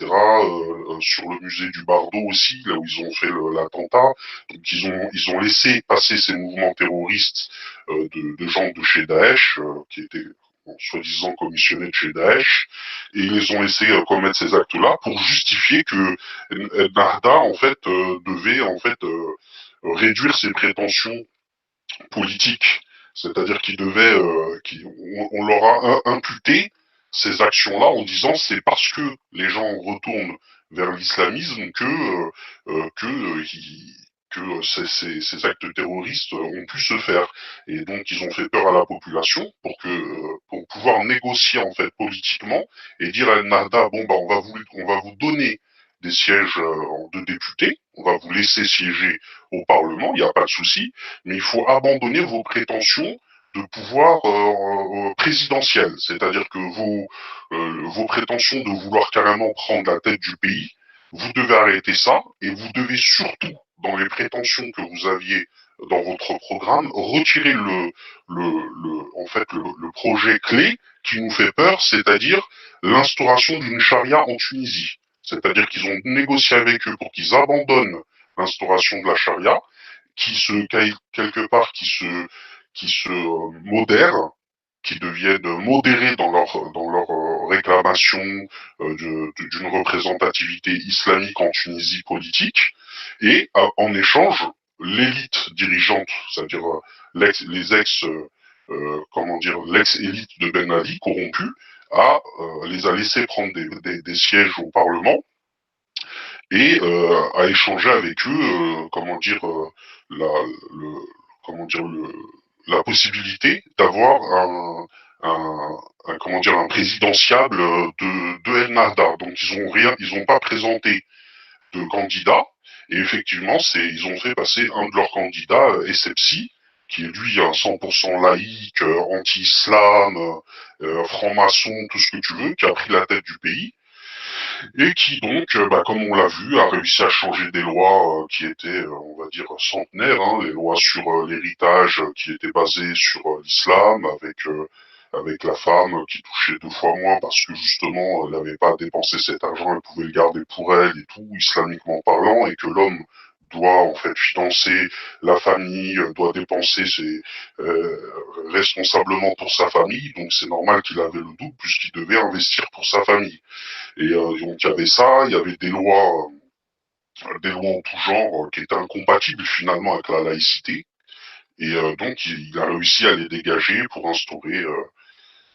Sur le musée du Bardo aussi, là où ils ont fait l'attentat. Donc ils ont laissé passer ces mouvements terroristes de gens de chez Daesh qui étaient soi-disant commissionnés de chez Daesh, et ils les ont laissés commettre ces actes-là pour justifier que Nahda en fait devait en fait réduire ses prétentions politiques, c'est-à-dire qu'il devait, on leur a imputé ces actions-là en disant c'est parce que les gens retournent vers l'islamisme que ces actes terroristes ont pu se faire. Et donc ils ont fait peur à la population pour pouvoir négocier en fait politiquement et dire à Al-Nahda bon on va vous donner des sièges de députés, on va vous laisser siéger au Parlement, il n'y a pas de souci, mais il faut abandonner vos prétentions pouvoir présidentiel, c'est-à-dire que vos prétentions de vouloir carrément prendre la tête du pays, vous devez arrêter ça et vous devez surtout, dans les prétentions que vous aviez dans votre programme, retirer en fait, le projet clé qui nous fait peur, c'est-à-dire l'instauration d'une charia en Tunisie. C'est-à-dire qu'ils ont négocié avec eux pour qu'ils abandonnent l'instauration de la charia, quelque part, qui se modèrent, qui deviennent modérés dans leur réclamation d'une représentativité islamique en Tunisie politique, et en échange, l'élite dirigeante, c'est-à-dire l'ex-élite de Ben Ali corrompue, les a laissés prendre des sièges au Parlement et à échanger avec eux, la, le, comment dire, la possibilité d'avoir un présidentiable de El Nahda. Donc ils ont pas présenté de candidat et effectivement ils ont fait passer un de leurs candidats, Essebsi, qui est lui un 100% laïque, anti-islam, franc-maçon, tout ce que tu veux, qui a pris la tête du pays et qui donc, comme on l'a vu, a réussi à changer des lois qui étaient, on va dire, centenaires, hein, les lois sur l'héritage qui étaient basées sur l'islam, avec la femme qui touchait 2 fois moins parce que justement elle n'avait pas dépensé cet argent, elle pouvait le garder pour elle et tout, islamiquement parlant, et que l'homme doit en fait financer la famille, doit dépenser responsablement pour sa famille, donc c'est normal qu'il avait le double puisqu'il devait investir pour sa famille. Et donc il y avait ça, il y avait des lois en tout genre qui étaient incompatibles finalement avec la laïcité. Et donc il a réussi à les dégager pour instaurer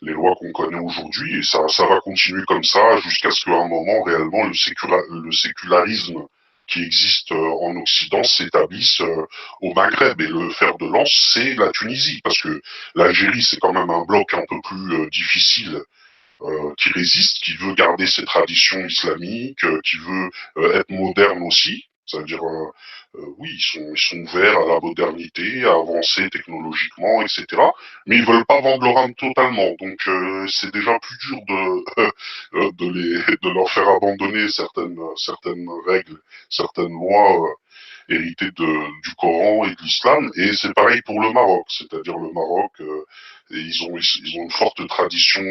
les lois qu'on connaît aujourd'hui. Et ça va continuer comme ça jusqu'à ce qu'à un moment réellement le sécularisme qui existe en Occident s'établisse au Maghreb. Et le fer de lance, c'est la Tunisie, parce que l'Algérie, c'est quand même un bloc un peu plus difficile, qui résiste, qui veut garder ses traditions islamiques, qui veut être moderne aussi. C'est-à-dire, oui, ils sont ouverts à la modernité, à avancer technologiquement, etc. Mais ils veulent pas vendre leur âme totalement. Donc, c'est déjà plus dur de leur faire abandonner certaines règles, certaines lois héritées du Coran et de l'islam. Et c'est pareil pour le Maroc. C'est-à-dire le Maroc, et ils ont une forte tradition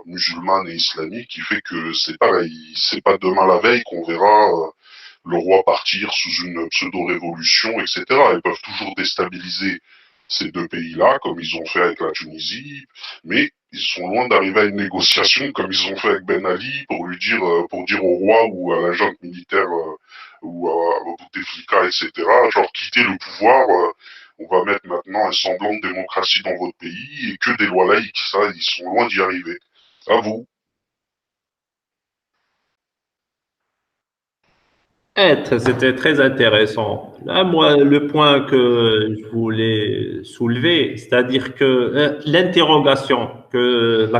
musulmane et islamique qui fait que c'est pareil. C'est pas demain la veille qu'on verra le roi partir sous une pseudo-révolution, etc. Ils peuvent toujours déstabiliser ces deux pays-là, comme ils ont fait avec la Tunisie, mais ils sont loin d'arriver à une négociation comme ils ont fait avec Ben Ali pour dire au roi ou à la junte militaire ou à Bouteflika, etc. Genre quitter le pouvoir. On va mettre maintenant un semblant de démocratie dans votre pays et que des lois laïques. Ça, ils sont loin d'y arriver. À vous. C'était très intéressant. Là, moi, le point que je voulais soulever, c'est-à-dire que la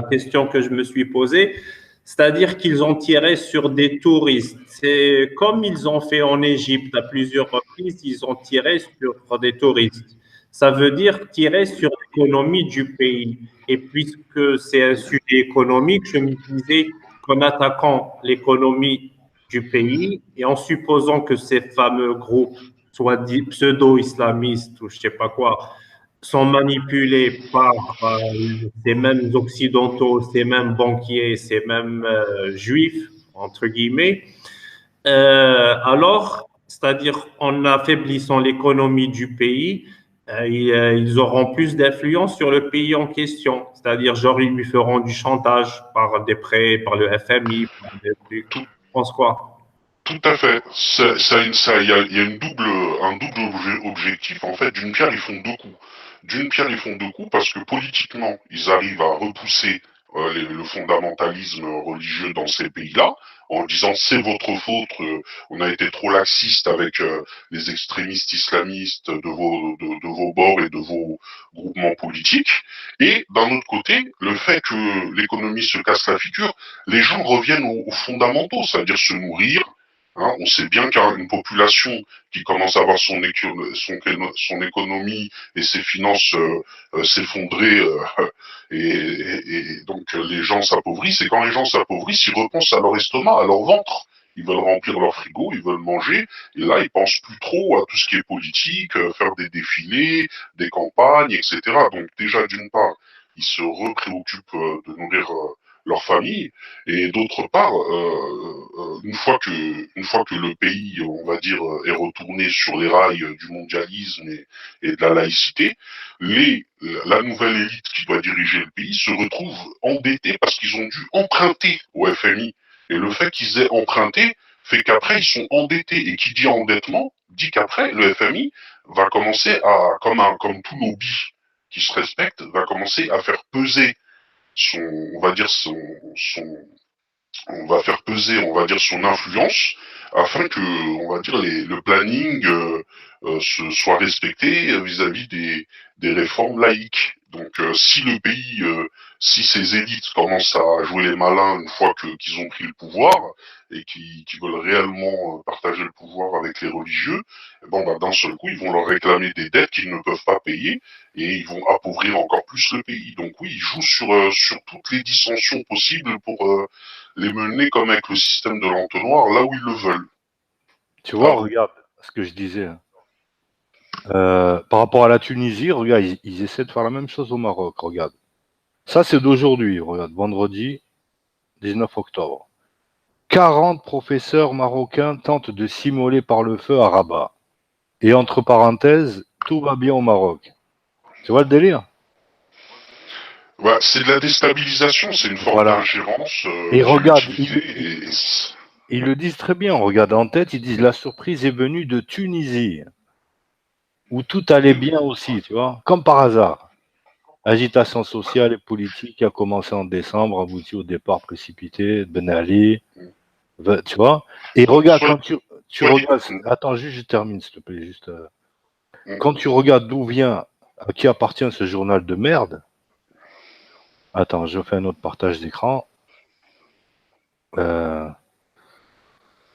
question que je me suis posée, c'est-à-dire qu'ils ont tiré sur des touristes. C'est comme ils ont fait en Égypte à plusieurs reprises, ils ont tiré sur des touristes. Ça veut dire tirer sur l'économie du pays. Et puisque c'est un sujet économique, je me disais qu'en attaquant l'économie du pays et en supposant que ces fameux groupes, soit pseudo-islamistes ou je sais pas quoi, sont manipulés par ces mêmes occidentaux, ces mêmes banquiers, ces mêmes juifs, entre guillemets, alors, c'est-à-dire en affaiblissant l'économie du pays, ils auront plus d'influence sur le pays en question. C'est-à-dire, genre, ils lui feront du chantage par des prêts, par le FMI, par des trucs. Tu penses quoi? Tout à fait. Il y a un double objectif. En fait, d'une pierre, ils font deux coups. D'une pierre, ils font deux coups parce que politiquement, ils arrivent à repousser le fondamentalisme religieux dans ces pays-là, en disant c'est votre faute, on a été trop laxiste avec les extrémistes islamistes de vos bords et de vos groupements politiques. Et d'un autre côté, le fait que l'économie se casse la figure, les gens reviennent aux fondamentaux, c'est-à-dire se nourrir, Hein, on sait bien qu'une population qui commence à voir son économie et ses finances s'effondrer et donc les gens s'appauvrissent. Et quand les gens s'appauvrissent, ils repensent à leur estomac, à leur ventre. Ils veulent remplir leur frigo, ils veulent manger. Et là, ils pensent plus trop à tout ce qui est politique, faire des défilés, des campagnes, etc. Donc déjà, d'une part, ils se repréoccupent de nourrir leur famille. Et d'autre part, une fois que le pays, on va dire, est retourné sur les rails du mondialisme et de la laïcité, la nouvelle élite qui doit diriger le pays se retrouve endettée parce qu'ils ont dû emprunter au FMI. Et le fait qu'ils aient emprunté fait qu'après, ils sont endettés. Et qui dit endettement, dit qu'après, le FMI va commencer à, comme tout lobby qui se respecte, va commencer à faire peser on va dire on va faire peser, on va dire son influence afin que, on va dire le planning soit respecté vis-à-vis des réformes laïques. Donc, si le pays, si ces élites commencent à jouer les malins une fois qu'ils ont pris le pouvoir et qui veulent réellement partager le pouvoir avec les religieux, bon, bah, d'un seul coup, ils vont leur réclamer des dettes qu'ils ne peuvent pas payer et ils vont appauvrir encore plus le pays. Donc oui, ils jouent sur toutes les dissensions possibles pour les mener comme avec le système de l'entonnoir là où ils le veulent. Tu vois, regarde ce que je disais. Par rapport à la Tunisie, regarde, ils essaient de faire la même chose au Maroc, regarde. Ça, c'est d'aujourd'hui, regarde, vendredi 19 octobre. 40 professeurs marocains tentent de s'immoler par le feu à Rabat. Et entre parenthèses, tout va bien au Maroc. Tu vois le délire? Ouais, c'est de la déstabilisation, c'est une forme d'ingérence. Et regarde, ils le disent très bien, regarde en tête, ils disent la surprise est venue de Tunisie, où tout allait bien aussi, tu vois, comme par hasard. Agitation sociale et politique qui a commencé en décembre, aboutit au départ précipité de Ben Ali, tu vois. Et regarde, quand tu regardes, attends, juste je termine s'il te plaît, juste. Quand tu regardes d'où vient, à qui appartient ce journal de merde, attends, je fais un autre partage d'écran.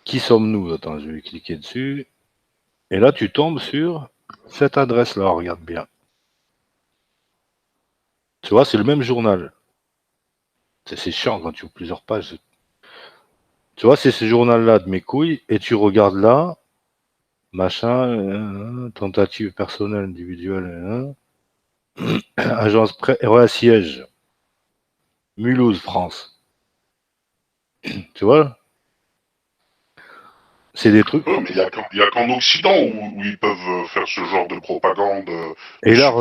Qui sommes-nous? Attends, je vais cliquer dessus. Et là, tu tombes sur cette adresse-là, regarde bien. Tu vois, c'est le même journal. C'est chiant quand tu ouvres plusieurs pages. Tu vois, c'est ce journal-là de mes couilles, et tu regardes là, machin, tentative personnelle, individuelle, agence siège, Mulhouse, France. Tu vois? C'est des trucs. Mais il n'y a qu'en Occident où ils peuvent faire ce genre de propagande, et là,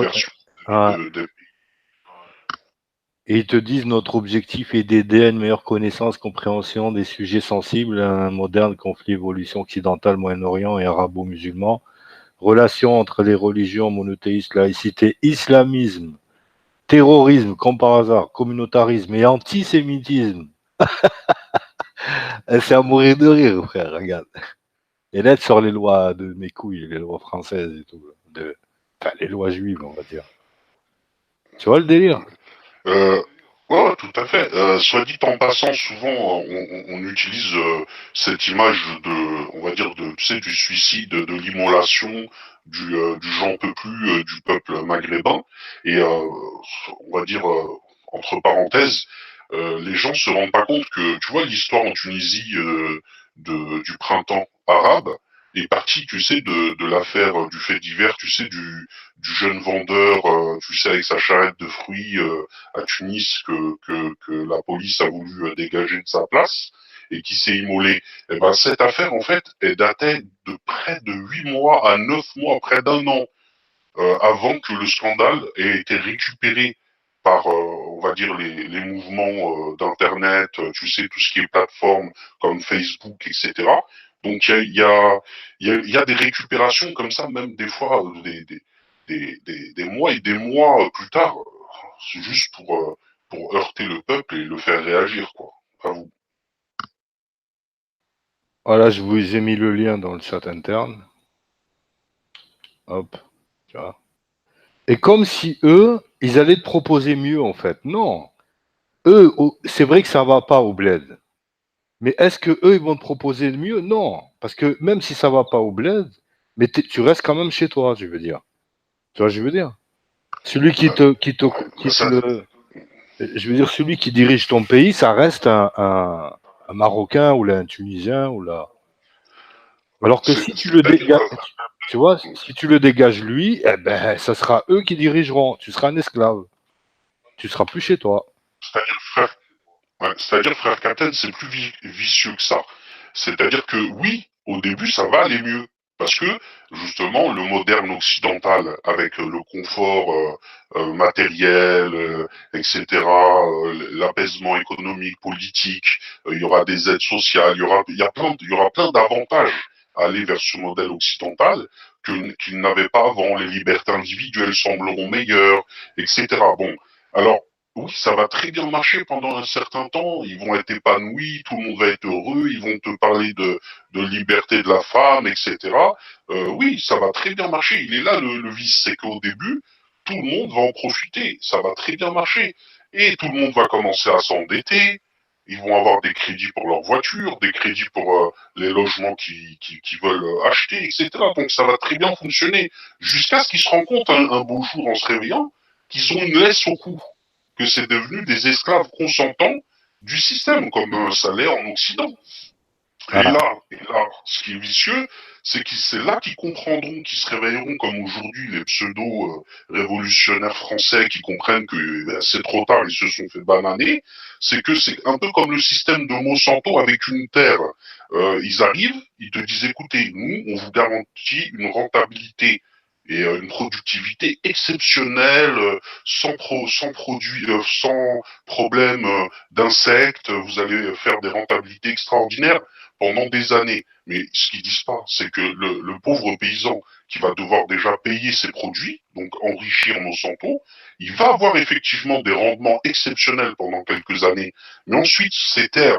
et ils te disent notre objectif est d'aider à une meilleure connaissance, compréhension des sujets sensibles à un moderne conflit évolution occidentale, Moyen-Orient et arabo-musulman, relations entre les religions monothéistes, laïcité, islamisme, terrorisme, comme par hasard, communautarisme et antisémitisme. C'est à mourir de rire, frère, regarde. Et là, sur les lois de mes couilles, les lois françaises et tout, enfin, les lois juives, on va dire. Tu vois le délire? Ouais, tout à fait. Soit dit en passant, souvent on utilise cette image on va dire tu sais, du suicide, de l'immolation, du j'en peux plus du peuple maghrébin. Et on va dire entre parenthèses, les gens se rendent pas compte que, tu vois, l'histoire en Tunisie du printemps arabe est partie, tu sais, de l'affaire du fait divers, tu sais, du jeune vendeur, tu sais, avec sa charrette de fruits à Tunis que la police a voulu dégager de sa place et qui s'est immolé. Et ben cette affaire, en fait, elle datait de près de 8 mois à 9 mois, près d'un an, avant que le scandale ait été récupéré par, on va dire, les mouvements d'Internet, tu sais, tout ce qui est plateforme comme Facebook, etc. Donc il y a des récupérations comme ça, même des fois, des mois et des mois plus tard. C'est juste pour heurter le peuple et le faire réagir, quoi. À vous. Voilà, je vous ai mis le lien dans le chat interne. Hop, tu vois. Et comme si eux, ils allaient te proposer mieux, en fait. Non. Eux, c'est vrai que ça va pas au bled. Mais est-ce que eux ils vont te proposer le mieux? Non, parce que même si ça va pas au bled, mais tu restes quand même chez toi, je veux dire. Tu vois, je veux dire. Celui qui te Ça, je veux dire, celui qui dirige ton pays, ça reste un Marocain ou là, un Tunisien ou là. Alors que si tu le c'est-à-dire, dégages, tu vois, si tu le dégages lui, eh ben, ça sera eux qui dirigeront. Tu seras un esclave. Tu seras plus chez toi. c'est-à-dire, frère, ouais, c'est-à-dire, frère Captain, c'est plus vicieux que ça. C'est-à-dire que oui, au début, ça va aller mieux. Parce que, justement, le moderne occidental, avec le confort matériel, etc., l'apaisement économique, politique, il y aura des aides sociales, il y aura plein d'avantages à aller vers ce modèle occidental qu'il n'avait pas avant. Les libertés individuelles sembleront meilleures, etc. Bon, alors, oui, ça va très bien marcher pendant un certain temps, ils vont être épanouis, tout le monde va être heureux, ils vont te parler de liberté de la femme, etc. Oui, ça va très bien marcher. Il est là le vice, c'est qu'au début, tout le monde va en profiter, ça va très bien marcher. Et tout le monde va commencer à s'endetter, ils vont avoir des crédits pour leur voiture, des crédits pour les logements qu'ils veulent acheter, etc. Donc ça va très bien fonctionner, jusqu'à ce qu'ils se rendent compte un beau jour en se réveillant qu'ils ont une laisse au cou, que c'est devenu des esclaves consentants du système, comme ça l'est en Occident. Ah, Et là, ce qui est vicieux, c'est que c'est là qu'ils comprendront, qu'ils se réveilleront comme aujourd'hui les pseudo-révolutionnaires français qui comprennent que c'est trop tard, ils se sont fait bananer. C'est que c'est un peu comme le système de Monsanto avec une terre. Ils arrivent, ils te disent, écoutez, nous, on vous garantit une rentabilité et une productivité exceptionnelle, sans problème d'insectes, vous allez faire des rentabilités extraordinaires pendant des années. Mais ce qu'ils disent pas, c'est que le pauvre paysan qui va devoir déjà payer ses produits, donc enrichir Monsanto, il va avoir effectivement des rendements exceptionnels pendant quelques années. Mais ensuite, ces terres,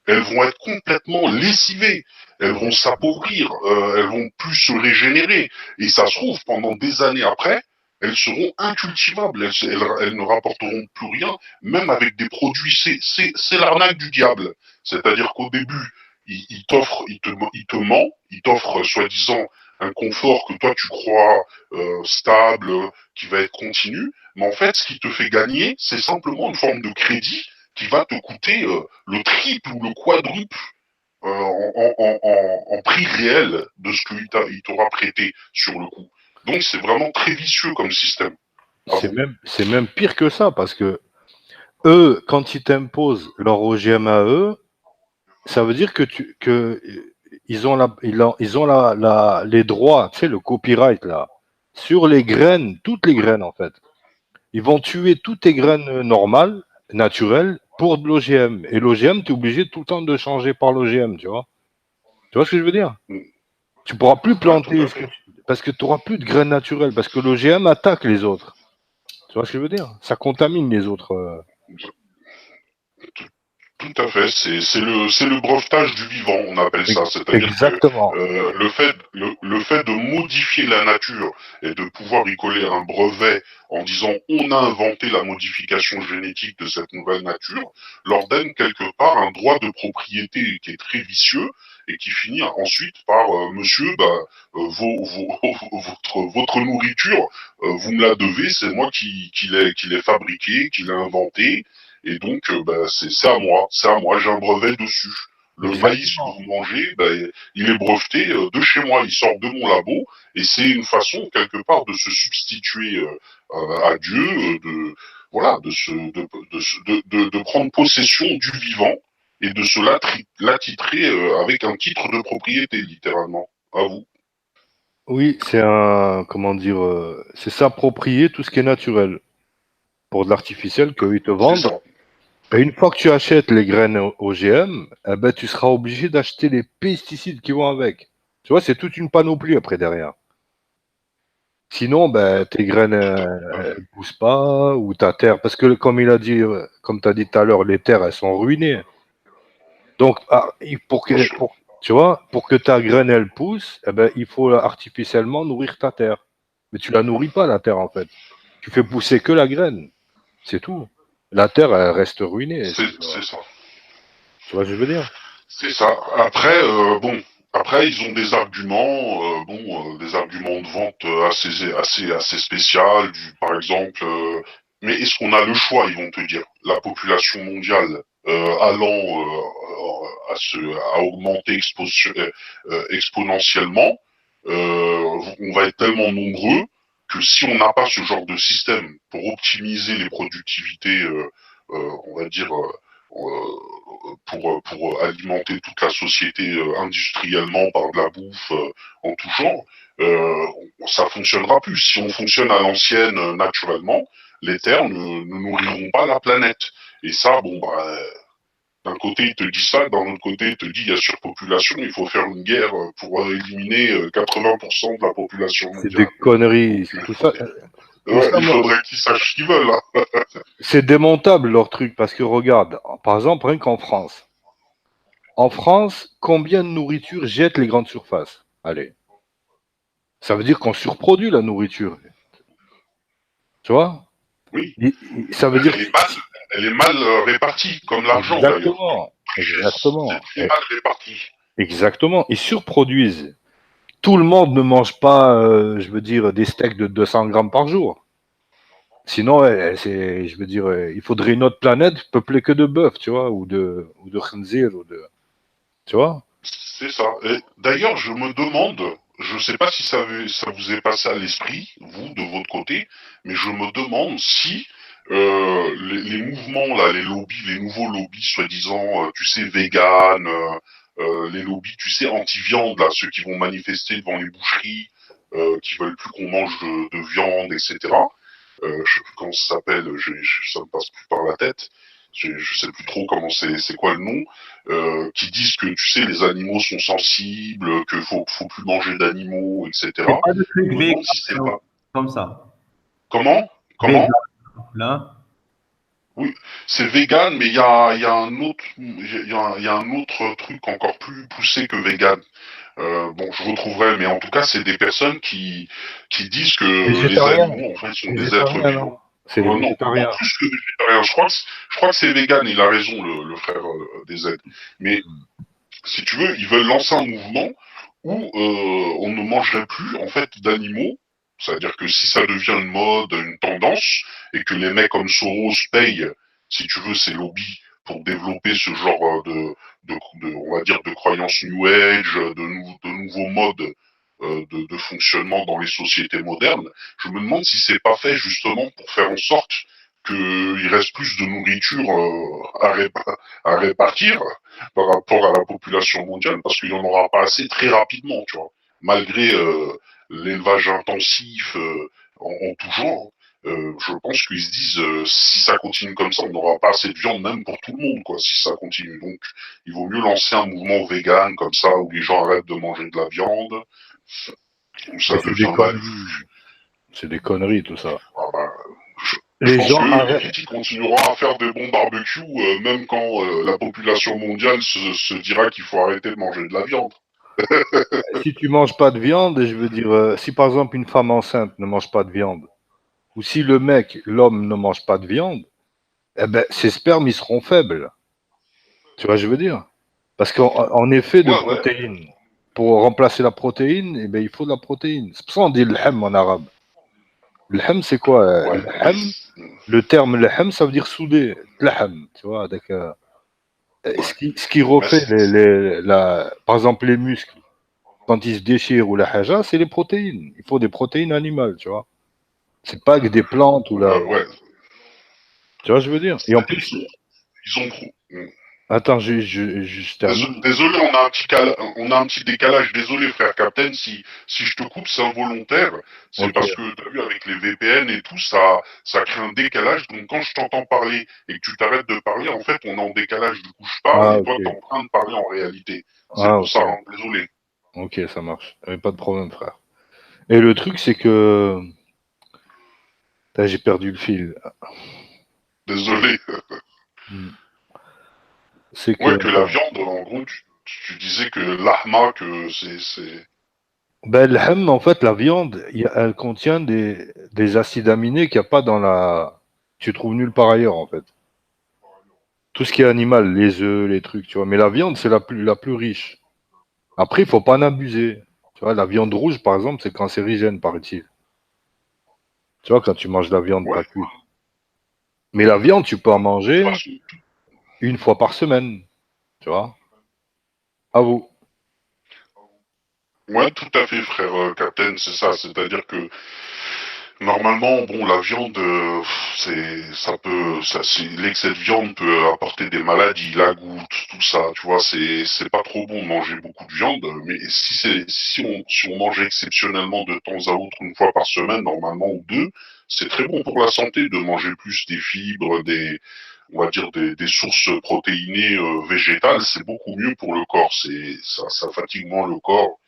elles vont être complètement lessivées, elles vont s'appauvrir, elles vont plus se régénérer. Et ça se trouve, pendant des années après, elles seront incultivables, elles ne rapporteront plus rien, même avec des produits. C'est l'arnaque du diable. C'est-à-dire qu'au début, il t'offre, il te ment, il t'offre soi-disant un confort que toi tu crois stable, qui va être continu, mais en fait, ce qui te fait gagner, c'est simplement une forme de crédit qui va te coûter le triple ou le quadruple en prix réel de ce qu'il t'aura prêté sur le coup. Donc c'est vraiment très vicieux comme système. c'est même pire que ça, parce que eux, quand ils t'imposent leur OGM à eux, ça veut dire que ils ont les droits, tu sais, le copyright là, sur les graines, toutes les graines en fait. Ils vont tuer toutes tes graines normales, naturelles, pour de l'OGM. Et l'OGM, tu es obligé tout le temps de changer par l'OGM, tu vois. Tu vois ce que je veux dire? Tu pourras plus Ouais, tout planter à fait. parce que tu auras plus de graines naturelles, parce que l'OGM attaque les autres. Tu vois ce que je veux dire? Ça contamine les autres. Tout à fait, c'est le brevetage du vivant, on appelle ça. C'est-à-dire que Exactement. le fait de modifier la nature et de pouvoir y coller un brevet en disant on a inventé la modification génétique de cette nouvelle nature, leur donne quelque part un droit de propriété qui est très vicieux et qui finit ensuite par monsieur, votre nourriture, vous me la devez, c'est moi qui l'ai fabriquée, qui l'ai inventée. Et donc, c'est à moi, j'ai un brevet dessus. Le maïs que Exactement. vous mangez, il est breveté de chez moi, il sort de mon labo, et c'est une façon quelque part de se substituer à Dieu, voilà, de prendre possession du vivant et de se l'attitrer avec un titre de propriété, littéralement. À vous. Oui, c'est un, comment dire, c'est s'approprier tout ce qui est naturel pour de l'artificiel qu'ils te C'est vendent. ça. Et une fois que tu achètes les graines OGM, eh ben, tu seras obligé d'acheter les pesticides qui vont avec. Tu vois, c'est toute une panoplie après derrière. Sinon, ben, tes graines elles poussent pas, ou ta terre, parce que comme il a dit, comme tu as dit tout à l'heure, les terres elles sont ruinées. Donc, tu vois, pour que ta graine elle pousse, eh ben, il faut artificiellement nourrir ta terre. Mais tu la nourris pas la terre en fait. Tu fais pousser que la graine, c'est tout. La terre elle reste ruinée. C'est ça. Tu vois ce que je veux dire? C'est ça. Après, après ils ont des arguments, des arguments de vente assez spéciaux. Par exemple, mais est-ce qu'on a le choix? Ils vont te dire. La population mondiale allant à augmenter exponentiellement, on va être tellement nombreux que si on n'a pas ce genre de système pour optimiser les productivités, on va dire pour alimenter toute la société industriellement par de la bouffe en tout genre, ça fonctionnera plus. Si on fonctionne à l'ancienne naturellement, les terres ne nourriront pas la planète. Et ça, bon, bah, d'un côté, il te dit ça, d'un autre côté, il te dit il y a surpopulation, il faut faire une guerre pour éliminer 80% de la population C'est des mondiale. conneries. Donc, Tout ça, ouais, il faudrait qu'ils sachent ce qu'ils veulent, là. c'est démontable leur truc parce que regarde, par exemple, rien qu'en France. En France, combien de nourriture jettent les grandes surfaces? Allez. Ça veut dire qu'on surproduit la nourriture. Tu vois? Oui, Ça veut dire. elle est mal répartie, comme l'argent d'ailleurs. Exactement. Exactement. C'est très mal réparti. Exactement. Ils surproduisent. Tout le monde ne mange pas, je veux dire, des steaks de 200 grammes par jour. Sinon, je veux dire, il faudrait une autre planète peuplée que de bœuf, tu vois, ou de khinzir, tu vois. C'est ça. D'ailleurs, je me demande, je ne sais pas si ça vous est passé à l'esprit, vous, de votre côté, mais je me demande si les mouvements, là, les lobbies, les nouveaux lobbies, soi-disant, tu sais, vegan, les lobbies, tu sais, anti-viande, là, ceux qui vont manifester devant les boucheries, qui veulent plus qu'on mange de viande, etc. Je sais plus comment ça s'appelle, ça me passe plus par la tête. Je sais plus trop comment c'est quoi le nom, qui disent que tu sais les animaux sont sensibles, que faut plus manger d'animaux, etc. C'est pas de Je truc me vegan, demande si c'est pas. comme ça. Comment? Vegan, Comment? là. Oui, c'est vegan, mais il y a un autre, il y a un autre truc encore plus poussé que vegan. Bon, je retrouverai, mais en tout cas, c'est des personnes qui disent que les Végétarien. animaux, en fait, sont des êtres Végétarien, non? vivants. C'est les Non, non, végétariens. plus que végétarien. Je crois que c'est vegan, il a raison, le frère des aides. Mais si tu veux, ils veulent lancer un mouvement où on ne mangerait plus en fait d'animaux. C'est-à-dire que si ça devient une mode, une tendance, et que les mecs comme Soros payent, si tu veux, ces lobbies pour développer ce genre on va dire, de croyances New Age, de nouveaux modes de fonctionnement dans les sociétés modernes, je me demande si c'est pas fait justement pour faire en sorte qu'il reste plus de nourriture à répartir par rapport à la population mondiale, parce qu'il n'y en aura pas assez très rapidement, tu vois. Malgré l'élevage intensif en tout genre, je pense qu'ils se disent si ça continue comme ça, on n'aura pas assez de viande même pour tout le monde, quoi, si ça continue. Donc, il vaut mieux lancer un mouvement vegan comme ça, où les gens arrêtent de manger de la viande, où ça Mais c'est des devient mal conneries. vu. C'est des conneries, tout ça. Ah bah, je Les pense gens que les arrêtent. critiques continueront à faire des bons barbecues, même quand la population mondiale se dira qu'il faut arrêter de manger de la viande. Si tu manges pas de viande, je veux dire, si par exemple une femme enceinte ne mange pas de viande, ou si le mec, l'homme, ne mange pas de viande, eh ben, ses spermes, ils seront faibles. Tu vois, je veux dire. Parce qu'en effet de Ouais, ouais. protéines, pour remplacer la protéine, eh ben, il faut de la protéine. C'est pour ça qu'on dit l'hem en arabe. L'hem, c'est quoi? Ouais, L'hem, le terme l'hem, ça veut dire souder. L'hem, tu vois. Donc, ouais. ce qui refait par exemple les muscles, quand ils se déchirent ou la haja, c'est les protéines. Il faut des protéines animales, tu vois. C'est pas que des plantes ou la. Ouais. Tu vois, je veux dire. Et en plus, Ils ont trop. attends, je termine. Désolé, on a un petit décalage. Désolé, frère Captain, si je te coupe, c'est involontaire. C'est Ok. parce que, t'as vu, avec les VPN et tout, ça crée un décalage. Donc, quand je t'entends parler et que tu t'arrêtes de parler, en fait, on est en décalage. Du coup, je parle Ah, et toi, ok. t'es en train de parler en réalité. C'est Ah, pour ok. ça, hein, désolé. Ok, ça marche. Pas de problème, frère. Et le truc, c'est que. Putain, j'ai perdu le fil. Désolé. Hmm. C'est que. Ouais, que la Attends. viande, en gros, tu disais que l'ahma, que c'est. Ben, l'hem, en fait, la viande, elle contient des acides aminés qu'il n'y a pas dans la. Tu trouves nulle part ailleurs, en fait. tout ce qui est animal, les œufs, les trucs, tu vois. Mais la viande, c'est la plus riche. Après, il faut pas en abuser. Tu vois, la viande rouge, par exemple, c'est cancérigène, paraît-il. Tu vois, quand tu manges de la viande Ouais. pas cuite. Mais la viande, tu peux en De manger toute façon, une fois par semaine. Tu vois. À vous. ouais, tout à fait, frère Captain, c'est ça. C'est-à-dire que normalement, bon, la viande, l'excès de viande peut apporter des maladies, la goutte, tout ça, tu vois, c'est pas trop bon de manger beaucoup de viande, mais si on mange exceptionnellement de temps à autre, une fois par semaine, normalement, ou deux, c'est très bon pour la santé de manger plus des fibres, on va dire des sources protéinées végétales, c'est beaucoup mieux pour le corps, ça fatigue moins le corps.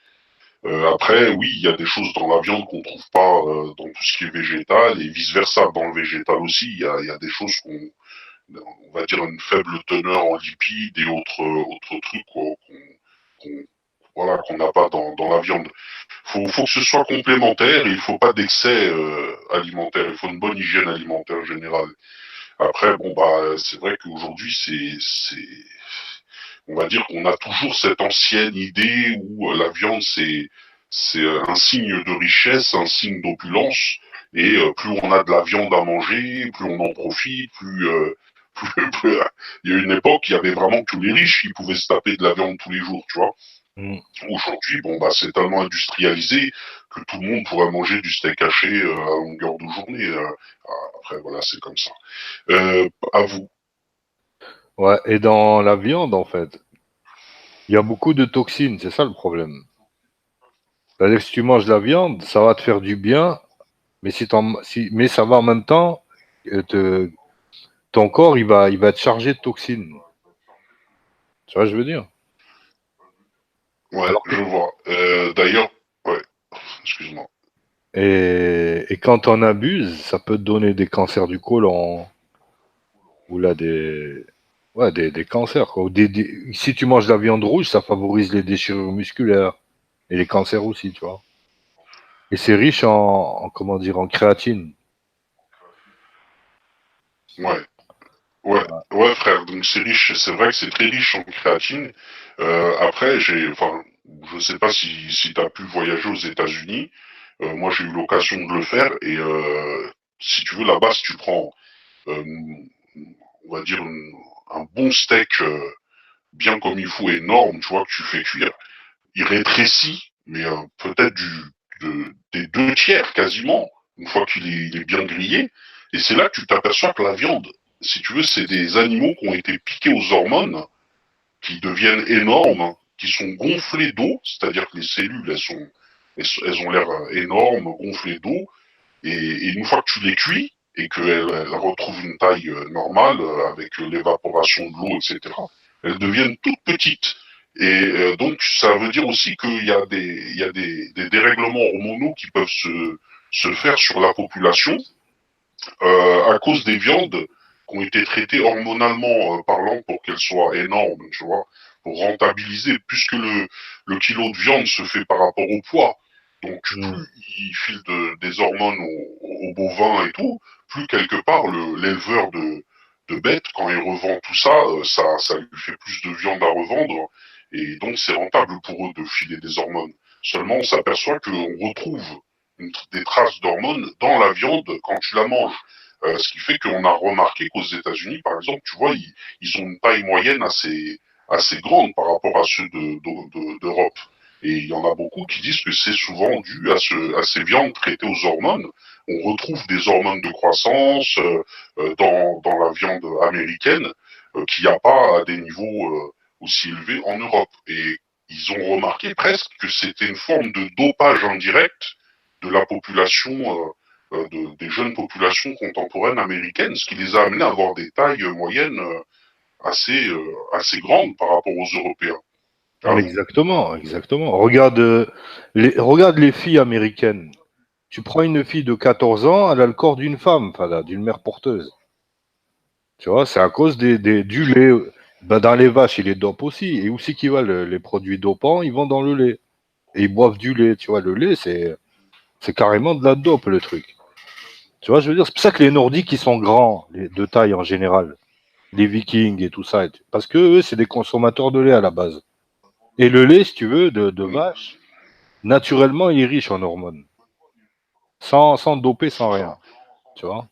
Après, oui, il y a des choses dans la viande qu'on trouve pas dans tout ce qui est végétal et vice versa. Dans le végétal aussi, il y a des choses on va dire une faible teneur en lipides et autres trucs quoi, qu'on, voilà, qu'on n'a pas dans la viande. Faut que ce soit complémentaire et il faut pas d'excès alimentaire. Il faut une bonne hygiène alimentaire générale. Après, bon bah, c'est vrai qu'aujourd'hui, on va dire qu'on a toujours cette ancienne idée où la viande c'est un signe de richesse, un signe d'opulence, et plus on a de la viande à manger, plus on en profite, il y a une époque, il y avait vraiment que les riches qui pouvaient se taper de la viande tous les jours, tu vois. Mm. Aujourd'hui, bon bah c'est tellement industrialisé que tout le monde pourrait manger du steak haché à longueur de journée. Après voilà, c'est comme ça. À vous. Ouais. Et dans la viande, en fait, il y a beaucoup de toxines. C'est ça le problème. C'est-à-dire que si tu manges de la viande, ça va te faire du bien, mais mais ça va en même temps ton corps, il va être chargé de toxines. Tu vois ce que je veux dire? Ouais, Alors que je vois. D'ailleurs, ouais, excuse-moi. et quand on abuse, ça peut te donner des cancers du côlon ou là des cancers quoi. Si tu manges de la viande rouge, ça favorise les déchirures musculaires et les cancers aussi, tu vois. Et c'est riche comment dire en créatine. Ouais, ouais, ouais, frère. Donc c'est riche, c'est vrai que c'est très riche en créatine. Après, enfin, je sais pas si t'as pu voyager aux États-Unis. Moi, j'ai eu l'occasion de le faire et si tu veux, là-bas, si tu prends, euh, on va dire, un bon steak bien comme il faut, énorme, tu vois, que tu fais cuire, il rétrécit, mais peut-être des deux tiers quasiment, une fois il est bien grillé. Et c'est là que tu t'aperçois que la viande, si tu veux, c'est des animaux qui ont été piqués aux hormones, qui deviennent énormes, qui sont gonflés d'eau, c'est-à-dire que les cellules, elles ont l'air énormes, gonflées d'eau, et une fois que tu les cuis, et qu'elles retrouvent une taille normale, avec l'évaporation de l'eau, etc., elles deviennent toutes petites. Et donc, ça veut dire aussi qu'il y a des dérèglements hormonaux qui peuvent se faire sur la population à cause des viandes qui ont été traitées hormonalement parlant pour qu'elles soient énormes, tu vois, pour rentabiliser, puisque le kilo de viande se fait par rapport au poids. Donc, Mm. plus il file des hormones aux bovins et tout, plus quelque part l'éleveur de bêtes, quand il revend tout ça, ça lui fait plus de viande à revendre, et donc c'est rentable pour eux de filer des hormones. Seulement, on s'aperçoit qu'on retrouve des traces d'hormones dans la viande quand tu la manges. Ce qui fait qu'on a remarqué qu'aux États-Unis, par exemple, tu vois, ils ont une taille moyenne assez grande par rapport à ceux d'Europe. Et il y en a beaucoup qui disent que c'est souvent dû à ces viandes traitées aux hormones. On retrouve des hormones de croissance dans la viande américaine qu'il n'y a pas à des niveaux aussi élevés en Europe. Et ils ont remarqué presque que c'était une forme de dopage indirect de la population, des jeunes populations contemporaines américaines, ce qui les a amenés à avoir des tailles moyennes assez grandes par rapport aux Européens. Ah, Exactement, exactement. Regarde les filles américaines. Tu prends une fille de 14 ans, elle a le corps d'une femme, enfin, d'une mère porteuse. Tu vois, c'est à cause du lait. Ben, dans les vaches, ils les dopent aussi. Et où c'est qu'ils vont les produits dopants? Ils vont dans le lait. Et ils boivent du lait. Tu vois, le lait, c'est carrément de la dope, le truc. Tu vois, je veux dire, c'est pour ça que les Nordiques, ils sont grands, de taille en général. les Vikings et tout ça. Parce que eux, c'est des consommateurs de lait à la base. Et le lait, si tu veux, de vache, naturellement, il est riche en hormones. Sans doper, sans C'est rien. ça. Tu vois?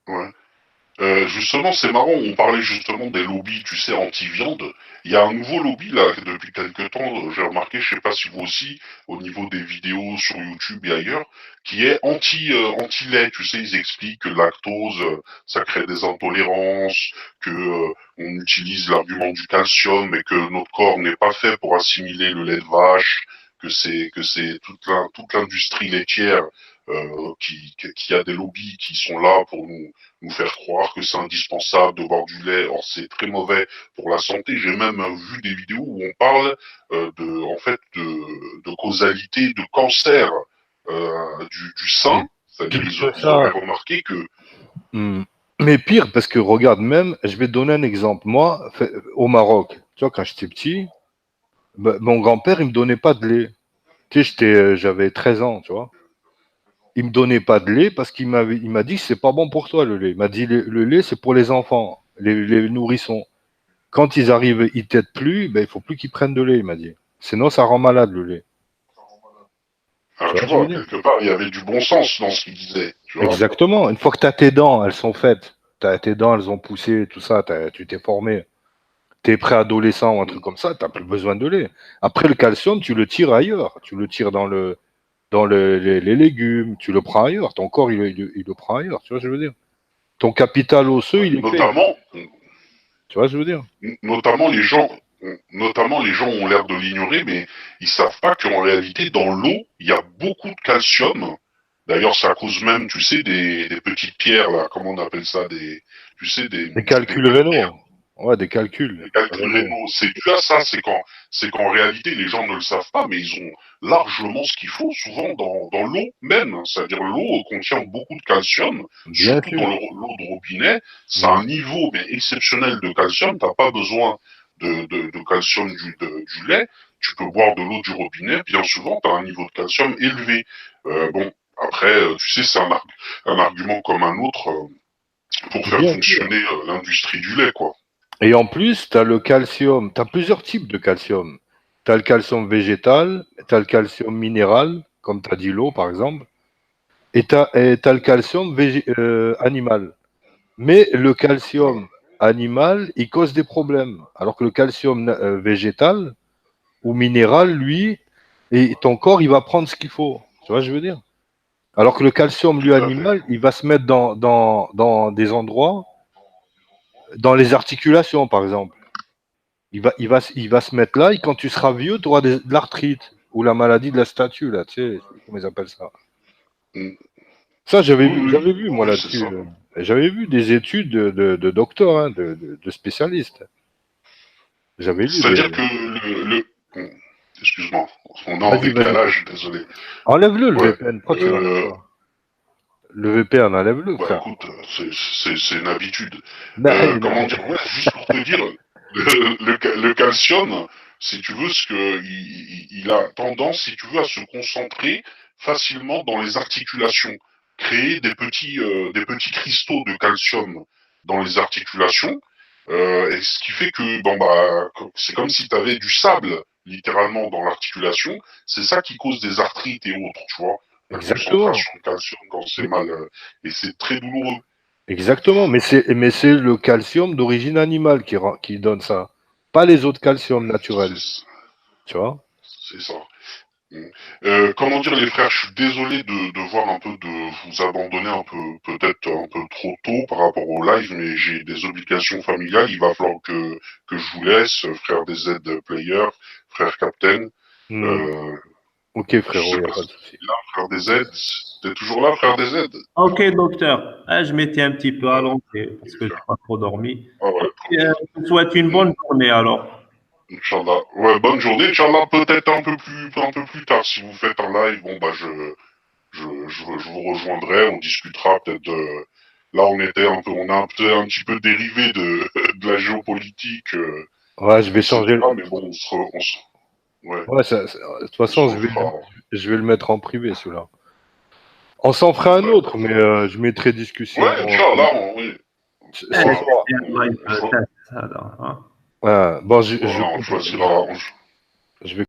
Ouais. Justement, c'est marrant, on parlait justement des lobbies, tu sais, anti-viande. Il y a un nouveau lobby, là, depuis quelques temps, j'ai remarqué, je sais pas si vous aussi, au niveau des vidéos sur YouTube et ailleurs, qui est anti-lait. Tu sais, ils expliquent que le lactose, ça crée des intolérances, que on utilise l'argument du calcium, mais que notre corps n'est pas fait pour assimiler le lait de vache, que c'est toute l'industrie laitière qui a des lobbies qui sont là pour nous faire croire que c'est indispensable de boire du lait. Or, c'est très mauvais pour la santé. J'ai même vu des vidéos où on parle de causalité de cancer du Mais sein. C'est-à-dire, pire que ils auraient ça. remarqué que... Mais pire, parce que regarde, même, je vais te donner un exemple. Moi, au Maroc, tu vois, quand j'étais petit, mon grand-père, il me donnait pas de lait. Tu sais, j'avais 13 ans, tu vois. Il me donnait pas de lait parce il m'a dit que c'est pas bon pour toi, le lait. Il m'a dit, le lait, c'est pour les enfants, les nourrissons. Quand ils arrivent, ils t'aident plus, ben, il faut plus qu'ils prennent de lait, il m'a dit. Sinon, ça rend malade, le lait. Alors, Tu vois tu ce que je veux vois, dire? quelque part, il y avait du bon sens dans ce qu'il disait, tu vois. Exactement. Une fois que tu as tes dents, elles sont faites. Tes dents, elles ont poussé, tout ça, tu t'es formé. T'es préadolescent ou un truc comme ça, t'as plus besoin de lait. Après, le calcium, tu le tires ailleurs. Tu le tires les légumes, tu le prends ailleurs. Ton corps, il le prend ailleurs. Tu vois ce que je veux dire? Ton capital osseux, Ouais. il est fait. Tu vois ce que je veux dire? Notamment notamment les gens ont l'air de l'ignorer, mais ils savent pas qu'en réalité, dans l'eau, il y a beaucoup de calcium. D'ailleurs, ça cause même, tu sais, des petites pierres, là, comment on appelle ça, tu sais, Des des calculs calcaires, rénaux. Ouais, des calculs des calculs rénaux. rénaux. C'est dû à ça, c'est qu'en réalité, les gens ne le savent pas, mais ils ont largement ce qu'il faut, souvent dans l'eau même. C'est-à-dire, l'eau contient beaucoup de calcium, Bien surtout dans sûr. l'eau de robinet. C'est Mm. un niveau, mais exceptionnel de calcium. T'as pas besoin de calcium du lait. Tu peux boire de l'eau du robinet. Bien souvent, tu as un niveau de calcium élevé. Bon, après, tu sais, c'est un argument comme un autre pour faire Bien sûr. fonctionner l'industrie du lait, quoi. Et en plus, tu as le calcium. Tu as plusieurs types de calcium. Tu as le calcium végétal, tu as le calcium minéral, comme tu as dit l'eau, par exemple. Et tu as, le calcium animal. Mais le Voilà. calcium animal, il cause des problèmes. Alors que le calcium végétal ou minéral, lui, et ton corps, il va prendre ce qu'il faut. Tu vois ce que je veux dire? Alors que le calcium, lui, Tout à fait. animal, il va se mettre dans des endroits, dans les articulations, par exemple. Il va se mettre là, et quand tu seras vieux, tu auras de l'arthrite ou la maladie de la statue, là, tu sais, comment ils appellent ça. Mm. Ça, Oui, oui, j'avais vu, moi, oui, c'est là-dessus. ça. J'avais vu des études de docteurs, hein, de spécialistes. J'avais lu des. C'est-à-dire que excuse-moi, on est en Vas-y, vas-y. décalage, désolé. Enlève-le, le Ouais. VPN. Pourquoi tu l'enlèves Euh, pas? Le VPN, enlève-le, Bah frère. écoute, c'est une habitude. Non, Comment dire, ouais, juste pour te dire, le calcium, si tu veux, il a tendance, si tu veux, à se concentrer facilement dans les articulations, créer des petits cristaux de calcium dans les articulations, et ce qui fait que, bon bah, c'est comme si tu avais du sable littéralement dans l'articulation. C'est ça qui cause des arthrites et autres, tu vois. La exactement. concentration de calcium quand c'est Mais- mal, et c'est très douloureux. Exactement. Mais c'est le calcium d'origine animale qui donne ça. Pas les autres calciums naturels. C'est Tu vois? c'est ça. Mm. Comment dire, les frères, je suis désolé de voir un peu de vous abandonner un peu, peut-être un peu trop tôt par rapport au live, mais j'ai des obligations familiales. Il va falloir que je vous laisse, frère des Z player, frère Captain. Hmm. Euh, Ok, je frérot, sais il n'y a pas pas si de souci. t'es là, frère des Z. T'es toujours là, frère des Z? Ok, docteur. Ah, je m'étais un petit peu allongé parce Et que je n'ai frère. pas trop dormi. Ah ouais, Ok, tranquille. je vous souhaite une bonne journée alors. Inch'Allah. Ouais, bonne journée. Inch'Allah, peut-être un peu plus tard. Si vous faites un live, bon, bah, je vous rejoindrai, on discutera peut-être là on a un petit peu dérivé de la géopolitique, Ouais, je vais changer. etc. Mais bon, ouais, Ouais, de toute on se façon, refera. je vais le mettre en privé, celui-là. On s'en fera un Ouais, autre, mais je mettrai discussion. ouais, Inch'Allah, oui. Ce Eh, soir. live test, هذا، ها. Bon, Voilà, on choisira. je vais